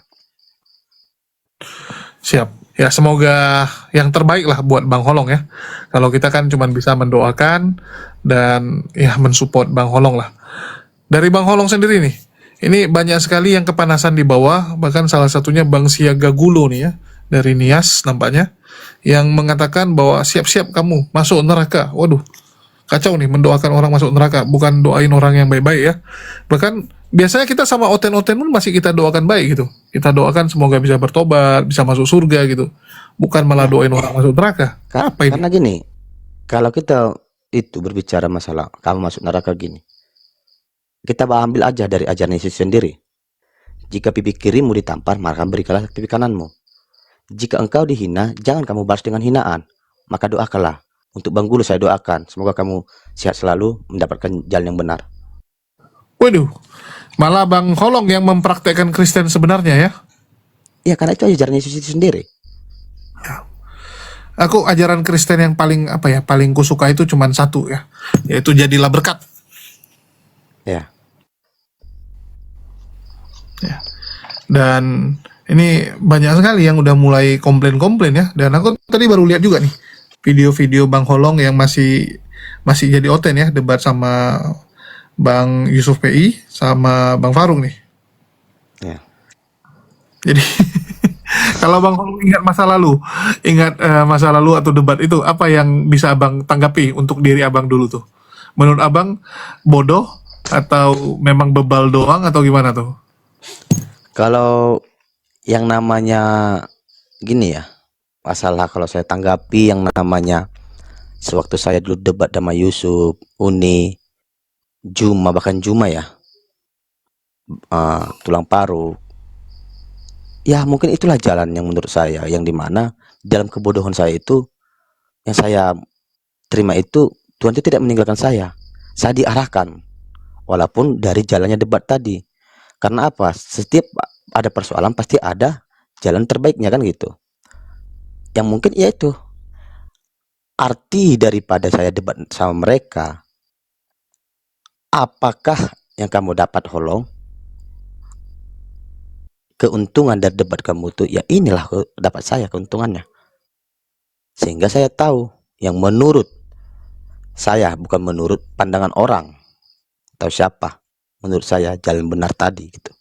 Siap. Ya, semoga yang terbaik lah buat Bang Holong ya. Kalau kita kan cuma bisa mendoakan dan ya mensupport Bang Holong lah. Dari Bang Holong sendiri nih, ini banyak sekali yang kepanasan di bawah, bahkan salah satunya Bang Siaga Gulo nih ya, dari Nias nampaknya, yang mengatakan bahwa siap-siap kamu masuk neraka. Waduh, kacau nih mendoakan orang masuk neraka, bukan doain orang yang baik-baik ya. Bahkan biasanya kita sama oten-oten pun masih kita doakan baik gitu. Kita doakan semoga bisa bertobat, bisa masuk surga gitu. Bukan malah doain orang masuk neraka. Apa ini? Karena gini, kalau kita itu berbicara masalah kamu masuk neraka gini, kita ambil aja dari ajaran Yesus sendiri. Jika pipi kirimu ditampar, maka berikanlah pipi kananmu. Jika engkau dihina, jangan kamu balas dengan hinaan, maka doakanlah. Untuk Bang Gulu saya doakan, semoga kamu sehat selalu, mendapatkan jalan yang benar. Waduh, malah Bang Holong yang mempraktekkan Kristen sebenarnya ya. Ya karena itu ajaran Yesus itu sendiri. Aku ajaran Kristen yang paling paling kusuka itu cuma satu ya, yaitu jadilah berkat. Ya. Dan ini banyak sekali yang udah mulai komplain-komplain ya. Dan aku tadi baru lihat juga nih video-video Bang Holong yang masih jadi oten ya, debat sama Bang Yusuf PI sama Bang Farung nih. Ya. Jadi kalau Bang Holong ingat masa lalu atau debat itu, apa yang bisa Abang tanggapi untuk diri Abang dulu tuh? Menurut Abang bodoh atau memang bebal doang atau gimana tuh? Kalau yang namanya gini ya, masalah kalau saya tanggapi yang namanya sewaktu saya dulu debat sama Yusuf, Uni, Juma, bahkan Juma ya, tulang paru. Ya mungkin itulah jalan yang menurut saya, yang dimana dalam kebodohan saya itu, yang saya terima itu Tuhan itu tidak meninggalkan saya, saya diarahkan, walaupun dari jalannya debat tadi. Karena apa? Setiap ada persoalan pasti ada jalan terbaiknya kan gitu. Yang mungkin yaitu arti daripada saya debat sama mereka. Apakah yang kamu dapat Holong? Keuntungan dari debat kamu tuh ya inilah dapat saya keuntungannya. Sehingga saya tahu yang menurut saya, bukan menurut pandangan orang atau siapa, menurut saya jalan benar tadi gitu.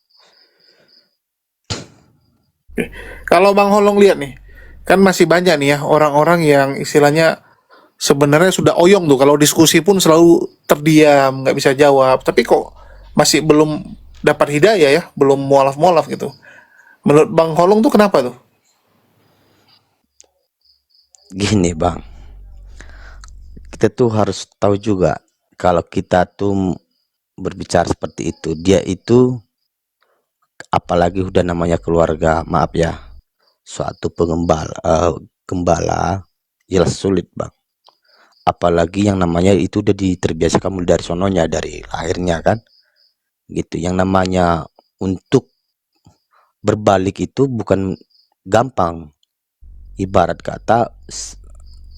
Kalau Bang Holong lihat nih, kan masih banyak nih ya orang-orang yang istilahnya sebenarnya sudah oyong tuh, kalau diskusi pun selalu terdiam, nggak bisa jawab, tapi kok masih belum dapat hidayah ya, belum mualaf-mualaf gitu. Menurut Bang Holong tuh kenapa tuh? Gini Bang, kita tuh harus tahu juga kalau kita tuh berbicara seperti itu, dia itu apalagi udah namanya keluarga, maaf ya, suatu gembala, jelas sulit Bang. Apalagi yang namanya itu udah terbiasa kamu dari sononya, dari lahirnya kan gitu. Yang namanya untuk berbalik itu bukan gampang. Ibarat kata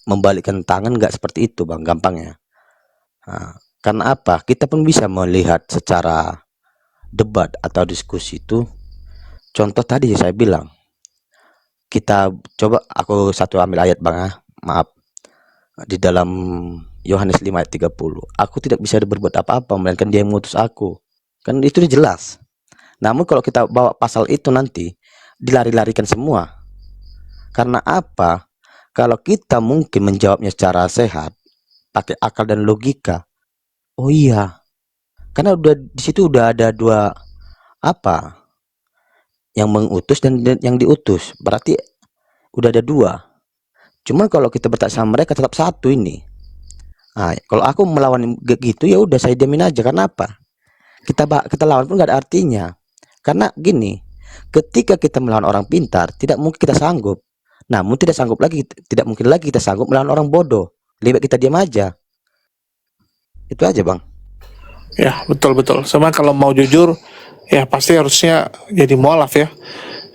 membalikkan tangan nggak seperti itu Bang, gampangnya. Nah, karena apa? Kita pun bisa melihat secara debat atau diskusi itu. Contoh tadi saya bilang, kita coba aku satu ambil ayat Bang ya, maaf. Di dalam Yohanes 5 ayat 30, aku tidak bisa berbuat apa-apa melainkan dia yang mengutus aku. Kan itu udah jelas. Namun kalau kita bawa pasal itu nanti dilari-larikan semua. Karena apa? Kalau kita mungkin menjawabnya secara sehat, pakai akal dan logika. Oh iya. Karena udah di situ udah ada dua apa? Yang mengutus dan yang diutus. Berarti udah ada dua. Cuman kalau kita bertanya sama mereka tetap satu ini. Nah, kalau aku melawan gitu ya udah saya diamin aja. Karena apa? Kita lawan pun gak ada artinya. Karena gini, ketika kita melawan orang pintar, tidak mungkin kita sanggup. Namun tidak mungkin lagi kita sanggup melawan orang bodoh. Lebih baik kita diam aja. Itu aja Bang. Ya, betul-betul. Sama kalau mau jujur, ya pasti harusnya jadi mualaf ya.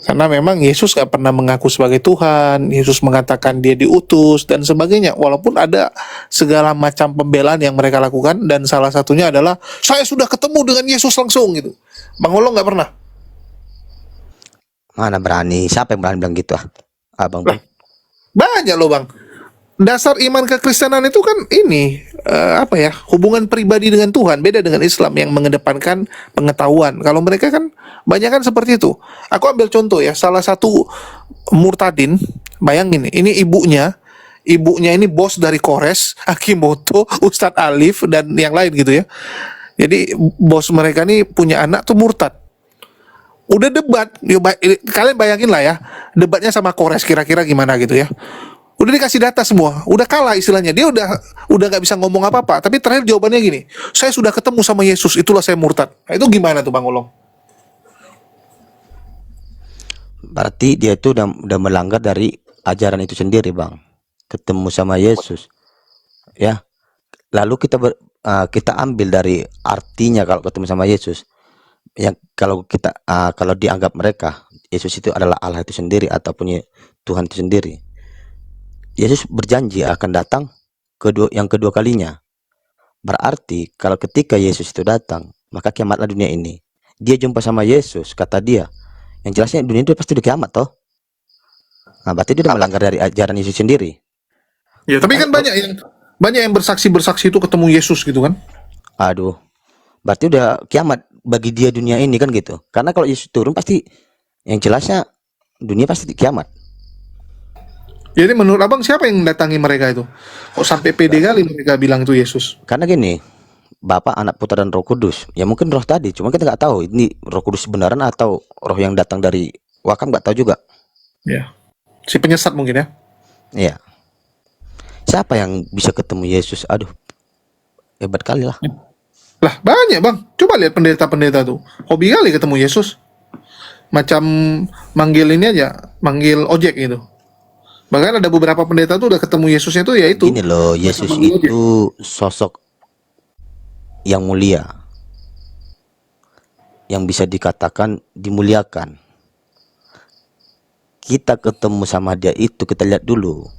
Karena memang Yesus gak pernah mengaku sebagai Tuhan, Yesus mengatakan dia diutus, dan sebagainya. Walaupun ada segala macam pembelaan yang mereka lakukan, dan salah satunya adalah, saya sudah ketemu dengan Yesus langsung gitu. Bang Holong gak pernah? Mana berani? Siapa yang berani bilang gitu Abang Lah, Bang? banyak loh Bang. Dasar iman kekristenan itu kan ini apa ya, hubungan pribadi dengan Tuhan, beda dengan Islam yang mengedepankan pengetahuan. Kalau mereka kan banyak kan seperti itu. Aku ambil contoh ya, salah satu murtadin, bayangin ini ibunya ini bos dari Kores, Akimoto, Ustadz Alif dan yang lain gitu ya. Jadi bos mereka nih punya anak tuh murtad. Udah debat, kalian bayangin lah ya, debatnya sama Kores kira-kira gimana gitu ya. Udah dikasih data semua, udah kalah istilahnya, dia udah nggak bisa ngomong apa-apa, tapi terakhir jawabannya gini, saya sudah ketemu sama Yesus, itulah saya murtad. Nah, itu gimana tuh Bang Holong? Berarti dia itu udah melanggar dari ajaran itu sendiri Bang. Ketemu sama Yesus. Ya. Lalu kita ambil dari artinya kalau ketemu sama Yesus. Yang kalau dianggap mereka Yesus itu adalah Allah itu sendiri ataupun Tuhan itu sendiri. Yesus berjanji akan datang yang kedua kalinya. Berarti kalau ketika Yesus itu datang, maka kiamatlah dunia ini. Dia jumpa sama Yesus, kata dia. Yang jelasnya dunia itu pasti udah kiamat toh. Nah, berarti dia udah melanggar dari ajaran Yesus sendiri. Ya, tapi kan banyak yang bersaksi itu ketemu Yesus gitu kan? Aduh, berarti udah kiamat bagi dia dunia ini kan gitu. Karena kalau Yesus turun pasti yang jelasnya dunia pasti kiamat. Jadi menurut Abang siapa yang datangi mereka itu? Kok sampai pede kali mereka bilang itu Yesus? Karena gini, Bapa, Anak, Putra dan Roh Kudus. Ya mungkin roh tadi, cuma kita nggak tahu ini Roh Kudus beneran atau roh yang datang dari Wakam, nggak tahu juga. Ya, si penyesat mungkin ya? Iya. Siapa yang bisa ketemu Yesus? Aduh, hebat kali lah. Lah banyak Bang, coba lihat pendeta-pendeta tuh, hobi kali ketemu Yesus. Macam manggil ini aja, manggil ojek gitu. Bahkan ada beberapa pendeta tuh udah ketemu Yesusnya tuh ya itu. Gini loh, Yesus manggil ojek. itu sosok yang mulia, yang bisa dikatakan dimuliakan. Kita ketemu sama dia itu, kita lihat dulu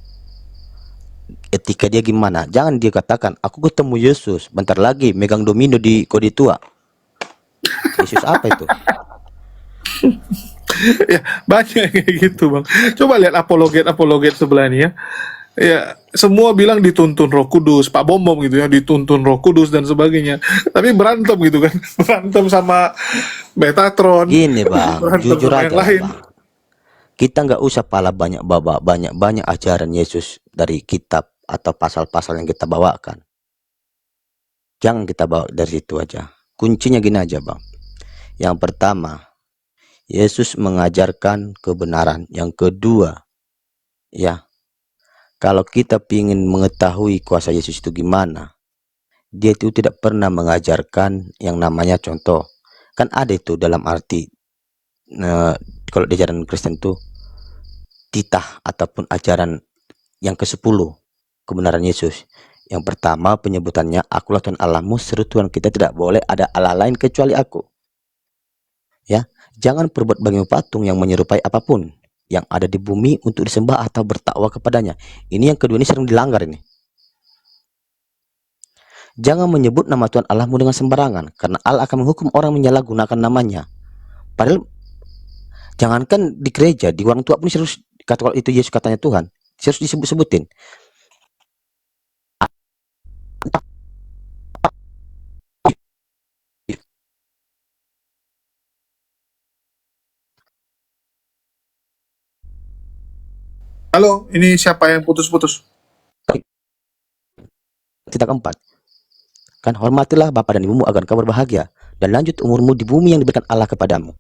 etika dia gimana. Jangan dia katakan, aku ketemu Yesus, bentar lagi megang domino di kode tua. Yesus apa itu? Ya, banyak kayak gitu bang. Coba lihat apologet sebelah ini ya. Ya, semua bilang dituntun Roh Kudus, Pak Bom gitu ya, dituntun Roh Kudus dan sebagainya. Tapi berantem gitu kan, berantem sama Metatron, Gini bang, berantem jujur sama aja yang lah lain. bang. Kita nggak usah pala banyak babak, banyak ajaran Yesus dari kitab atau pasal-pasal yang kita bawakan. Jangan kita bawa dari situ aja. Kuncinya gini aja bang. Yang pertama, Yesus mengajarkan kebenaran. Yang kedua, ya, kalau kita ingin mengetahui kuasa Yesus itu gimana, dia itu tidak pernah mengajarkan yang namanya contoh. Kan ada itu dalam arti, kalau di ajaran Kristen itu, titah ataupun ajaran yang ke-10, kebenaran Yesus. Yang pertama penyebutannya, akulah Tuhan Allahmu, seru Tuhan kita, tidak boleh ada Allah lain kecuali aku. Ya, jangan perbuat bagimu patung yang menyerupai apapun yang ada di bumi untuk disembah atau bertakwa kepadanya. Ini yang kedua, ini sering dilanggar ini. Jangan menyebut nama Tuhan Allahmu dengan sembarangan, karena Allah akan menghukum orang menyalahgunakan namanya. Padahal jangankan di gereja, di orang tua pun harus kata, kalau itu Yesus katanya Tuhan, harus disebut-sebutin. Halo, ini siapa yang putus-putus? Kita keempat, kan hormatilah bapa dan ibumu agar kau berbahagia dan lanjut umurmu di bumi yang diberikan Allah kepadamu.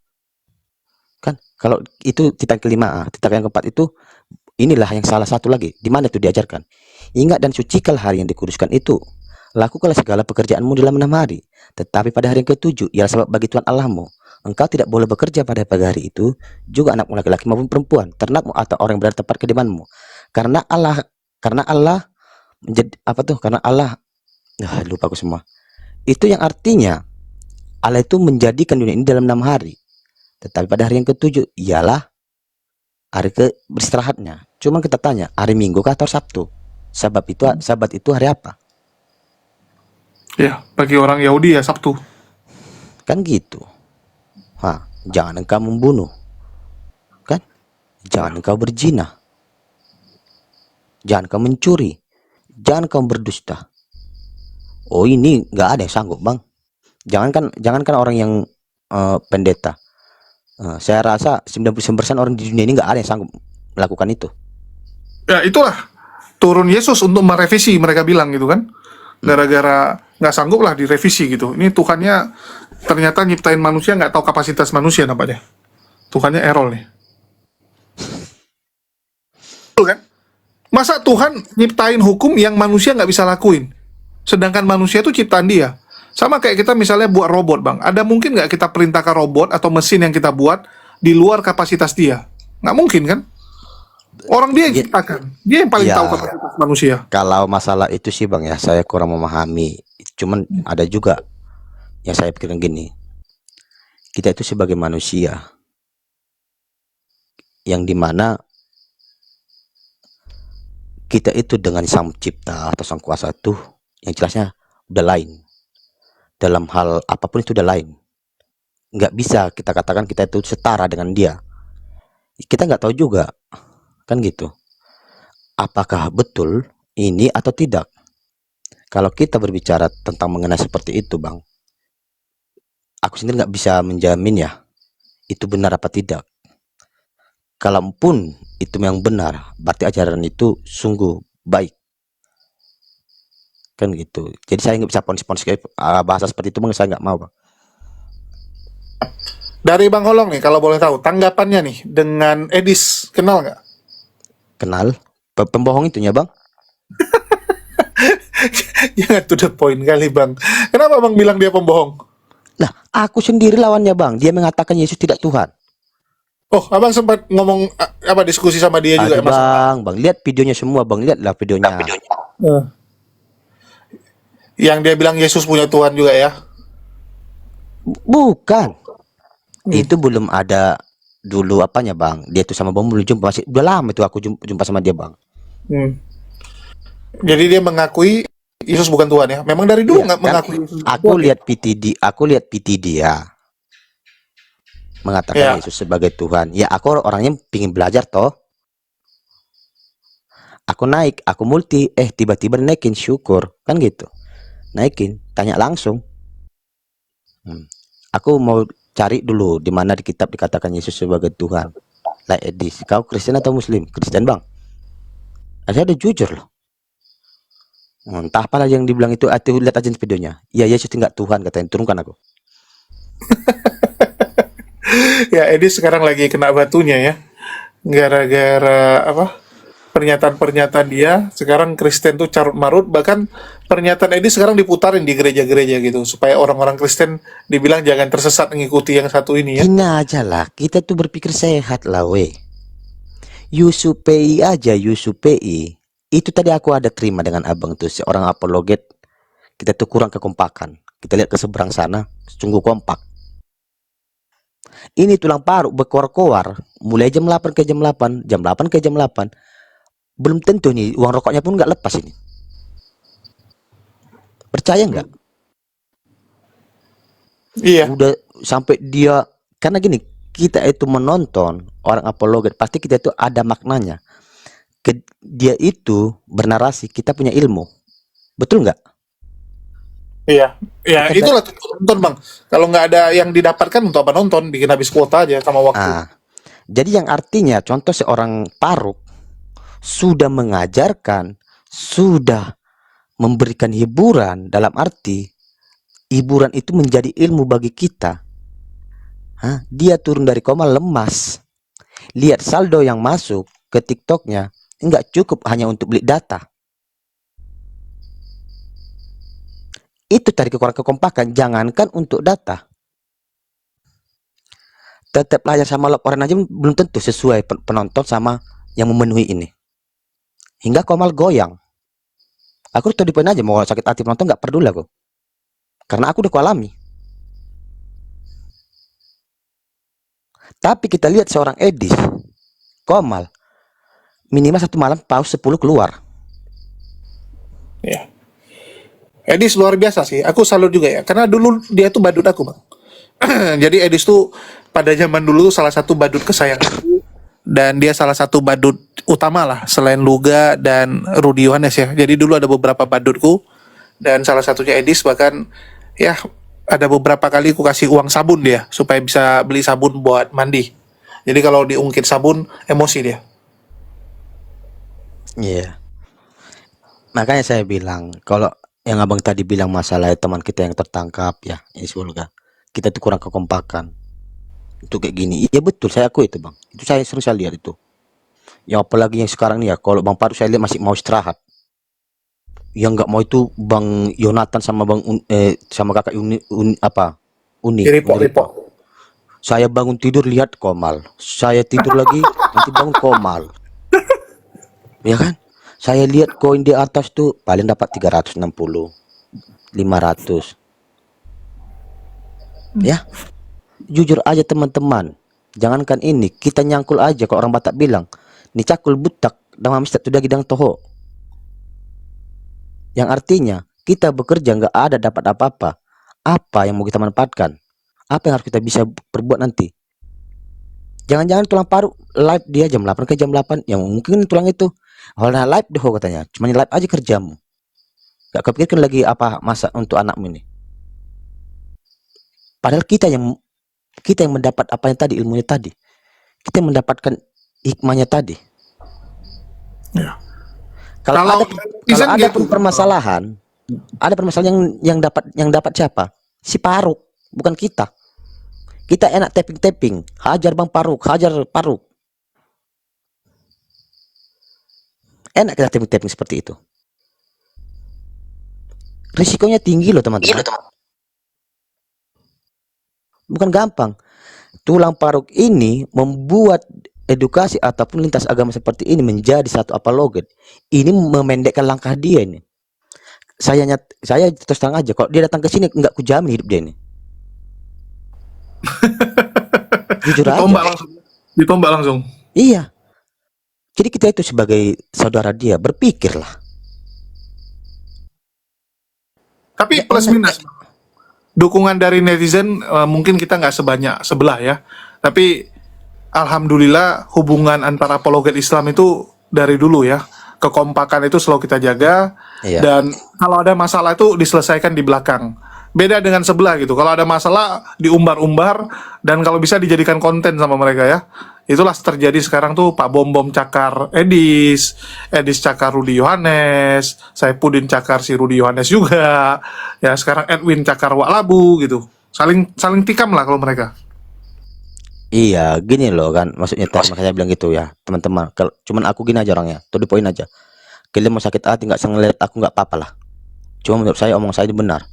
Kan kalau itu titah kelima, titah yang keempat itu, inilah yang salah satu lagi. Di mana itu diajarkan? Ingat dan sucikanlah hari yang dikuduskan itu. Lakukanlah segala pekerjaanmu dalam 6 hari. Tetapi pada hari yang ke-7 ialah Sabat bagi Tuhan Allahmu. Engkau tidak boleh bekerja pada pagi hari itu, juga anakmu laki-laki maupun perempuan, ternakmu atau orang yang berada tempat kediamanmu. Karena Allah menjadi apa tuh? Karena Allah, lupa aku semua. Itu yang artinya Allah itu menjadikan dunia ini dalam 6 hari. Tetapi pada hari yang ke-7 ialah hari ke beristirahatnya. Cuma kita tanya, hari Minggu kah atau Sabtu? Sabat itu hari apa? Ya, bagi orang Yahudi ya Sabtu. Kan gitu. Jangan engkau membunuh. Kan? Jangan engkau berzina. Jangan engkau mencuri. Jangan engkau berdusta. Oh, ini nggak ada yang sanggup bang. Jangankan orang yang pendeta. Saya rasa 99% orang di dunia ini nggak ada yang sanggup melakukan itu. Ya itulah turun Yesus untuk merevisi, mereka bilang gitu kan. Gara-gara nggak sanggup lah direvisi gitu. Ini Tuhannya ternyata nyiptain manusia nggak tahu kapasitas manusia nampaknya. Tuhannya error nih. Betul kan? Masa Tuhan nyiptain hukum yang manusia nggak bisa lakuin? Sedangkan manusia itu ciptaan dia. Sama kayak kita misalnya buat robot bang. Ada mungkin nggak kita perintahkan robot atau mesin yang kita buat di luar kapasitas dia? Nggak mungkin kan? Orang dia yang ciptakan. Dia yang paling tahu kapasitas manusia. Kalau masalah itu sih bang ya, saya kurang memahami. Cuman ada juga yang saya pikirin gini. Kita itu sebagai manusia yang dimana kita itu dengan sang pencipta atau sang kuasa itu yang jelasnya udah lain. Dalam hal apapun itu udah lain. Nggak bisa kita katakan kita itu setara dengan dia. Kita nggak tahu juga. Kan gitu. Apakah betul ini atau tidak? Kalau kita berbicara tentang mengenai seperti itu bang, aku sendiri nggak bisa menjamin ya itu benar apa tidak. Kalaupun itu yang benar, berarti ajaran itu sungguh baik. Kan gitu. Jadi saya nggak bisa pons-pons bahasa seperti itu bang, saya nggak mau bang. Dari Bang Holong nih, kalau boleh tahu tanggapannya nih dengan Edis, kenal nggak? Kenal pembohong itunya bang. Jangan to the point kali bang. Kenapa bang bilang dia pembohong? Nah, aku sendiri lawannya bang. Dia mengatakan Yesus tidak Tuhan. Oh, abang sempat ngomong apa diskusi sama dia juga bang, lihat videonya semua bang, lihatlah videonya. Yang dia bilang Yesus punya Tuhan juga ya. Bukan. Itu belum ada dulu apanya bang. Dia tuh sama bang belum jumpa. Masih udah lama itu aku jumpa sama dia bang. Hmm. Jadi dia mengakui Yesus bukan Tuhan ya. Memang dari dulu Iya, nggak kan mengakui Yesus bukan aku Tuhan ya? lihat aku lihat PT dia mengatakan Ya. Yesus sebagai Tuhan. Ya aku orangnya pingin belajar toh. Aku naik, aku multi, tiba-tiba naikin syukur kan gitu. Naikin, tanya langsung. Aku mau cari dulu di mana di kitab dikatakan Yesus sebagai Tuhan. Lah Edis, kau Kristen atau Muslim? Kristen bang. Saya udah jujur loh. Entah apalah yang dibilang itu, lihat aja videonya. Ya Yesus enggak Tuhan katanya, turunkan aku. Ya, Edi sekarang lagi kena batunya ya. Gara-gara apa? Pernyataan-pernyataan dia, sekarang Kristen tuh carut marut, bahkan pernyataan Edi sekarang diputarin di gereja-gereja gitu, supaya orang-orang Kristen dibilang jangan tersesat mengikuti yang satu ini ya. Gini aja lah, kita tuh berpikir sehat lah weh. Yusupei aja, Yusupei. Itu tadi aku ada terima dengan abang tuh, seorang apologet. Kita tuh kurang kekompakan. Kita lihat ke seberang sana, sungguh kompak. Ini tulang paru berkoar-koar, mulai jam 8 ke jam 8, jam 8 ke jam 8. Belum tentu nih, uang rokoknya pun nggak lepas ini. Percaya nggak? Iya, Udah sampai dia, karena gini, kita itu menonton orang apologet, pasti kita itu ada maknanya. Dia itu bernarasi, kita punya ilmu. Betul nggak? iya, ya Kita itulah tujuan nonton bang. Kalau nggak ada yang didapatkan untuk apa nonton, bikin habis kuota aja sama waktu. jadi yang artinya contoh seorang paruk sudah mengajarkan, sudah memberikan hiburan, dalam arti hiburan itu menjadi ilmu bagi kita. Dia turun dari koma lemas. Lihat saldo yang masuk ke TikToknya, nggak cukup hanya untuk beli data. Itu tadi kekurangan kekompakan, jangankan untuk data. Tetap layar sama laporan aja belum tentu sesuai penonton sama yang memenuhi ini. Hingga Komal goyang. Aku tuh di poin aja, mau sakit hati penonton nggak peduli aku. Karena aku udah kualami. Tapi kita lihat seorang Edis, Komal, minimal satu malam paus 10 keluar. Ya. Edis luar biasa sih. Aku salut juga ya. Karena dulu dia tuh badut aku bang. Jadi Edis tuh pada zaman dulu tuh salah satu badut kesayanganku. Dan dia salah satu badut utama lah. Selain Luga dan Rudy Yohanes ya. Jadi dulu ada beberapa badutku. Dan salah satunya Edis. Bahkan ya ada beberapa kali aku kasih uang sabun dia. Supaya bisa beli sabun buat mandi. Jadi kalau diungkit sabun, emosi dia. Iya. Makanya saya bilang, kalau yang abang tadi bilang masalah teman kita yang tertangkap ya, Isulga, kita tuh kurang kekompakan untuk kayak gini. Iya betul, saya akui itu bang. Itu saya sering saya lihat itu. Ya apalagi yang sekarang nih ya, kalau Bang Paru saya lihat masih mau istirahat. Yang nggak mau itu Bang Yonatan sama sama kakak Uni. Jadi repot-repot. Saya bangun tidur lihat Komal. Saya tidur lagi nanti bangun Komal. Ya kan? Saya lihat koin di atas tuh paling dapat 360, 500. Ya, jujur aja teman-teman. Jangankan ini, kita nyangkul aja kalau orang Batak bilang, "Ni cakul butak, damam mistat tuh dagidang toho." Yang artinya, kita bekerja nggak ada dapat apa-apa. Apa yang mau kita manfaatkan? Apa yang harus kita bisa perbuat nanti? Jangan-jangan tulang paru live dia jam 8 ke jam 8, yang mungkin tulang itu awalnya live deh katanya, cuma live aja kerjamu, gak kepikirkan lagi apa masa untuk anakmu ini. Padahal kita yang mendapat apa yang tadi, ilmunya tadi, kita yang mendapatkan hikmahnya tadi. Ya. Kalau ada pun permasalahan, ada permasalahan yang dapat siapa? Si Paruk, bukan kita. Kita enak tapping, hajar Bang Paruk, hajar Paruk. Enak kita tapping seperti itu. Risikonya tinggi loh teman-teman. Bukan gampang. Tulang Paruk ini membuat edukasi ataupun lintas agama seperti ini menjadi satu apologet. Ini memendekkan langkah dia ini. saya terus terang aja, kalau dia datang ke sini nggak kujamin hidup dia ini. Jujur aja. Ditombak langsung. Ditombak langsung. Iya. Jadi kita itu sebagai saudara dia, berpikirlah. Tapi Nggak plus enak. minus. Dukungan dari netizen mungkin kita nggak sebanyak sebelah ya. Tapi alhamdulillah hubungan antara apologet Islam itu dari dulu ya. Kekompakan itu selalu kita jaga. Iya. Dan kalau ada masalah itu diselesaikan di belakang. Beda dengan sebelah gitu. Kalau ada masalah diumbar-umbar dan kalau bisa dijadikan konten sama mereka ya. Itulah terjadi sekarang tuh Pak Bom Bom cakar Edis, Edis cakar Rudi Yohanes, Saipudin cakar si Rudi Yohanes juga. Ya sekarang Edwin cakar Wak Labu gitu. Saling saling tikam lah kalau mereka. Iya, gini loh kan, maksudnya makanya saya bilang gitu ya, teman-teman. Kalau cuman aku gini aja orangnya, to the point aja. Kalian mau sakit hati nggak ngeliat aku nggak apa-apa lah. Cuma menurut saya omong saya ini benar.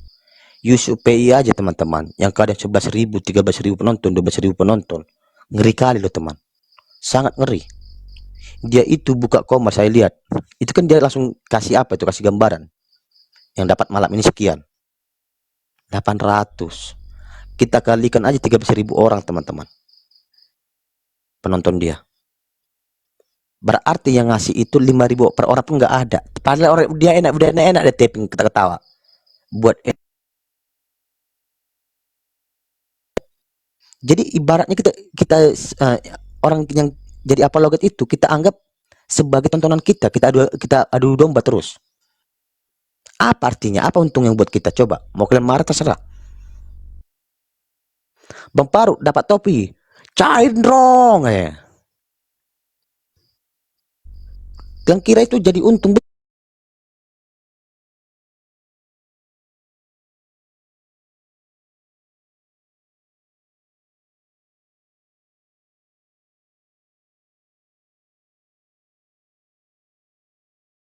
Yusuf PI aja teman-teman, yang kadang 11.000, 13.000 penonton, 12.000 penonton, ngeri kali loh teman, sangat ngeri. Dia itu buka komer, saya lihat, itu kan dia langsung kasih apa itu, kasih gambaran. Yang dapat malam ini sekian, 800. Kita kalikan aja 13.000 orang teman-teman, penonton dia. Berarti yang ngasih itu 5.000 per orang pun nggak ada. Padahal orang dia enak, dia taping ketawa-ketawa. Buat jadi ibaratnya orang yang jadi apologet itu kita anggap sebagai tontonan kita adu domba terus. Apa artinya? Apa untung yang buat kita? Coba mau kalian marah terserah. Bang Paru dapat topi, cair dong ya. Yang kira itu jadi untung.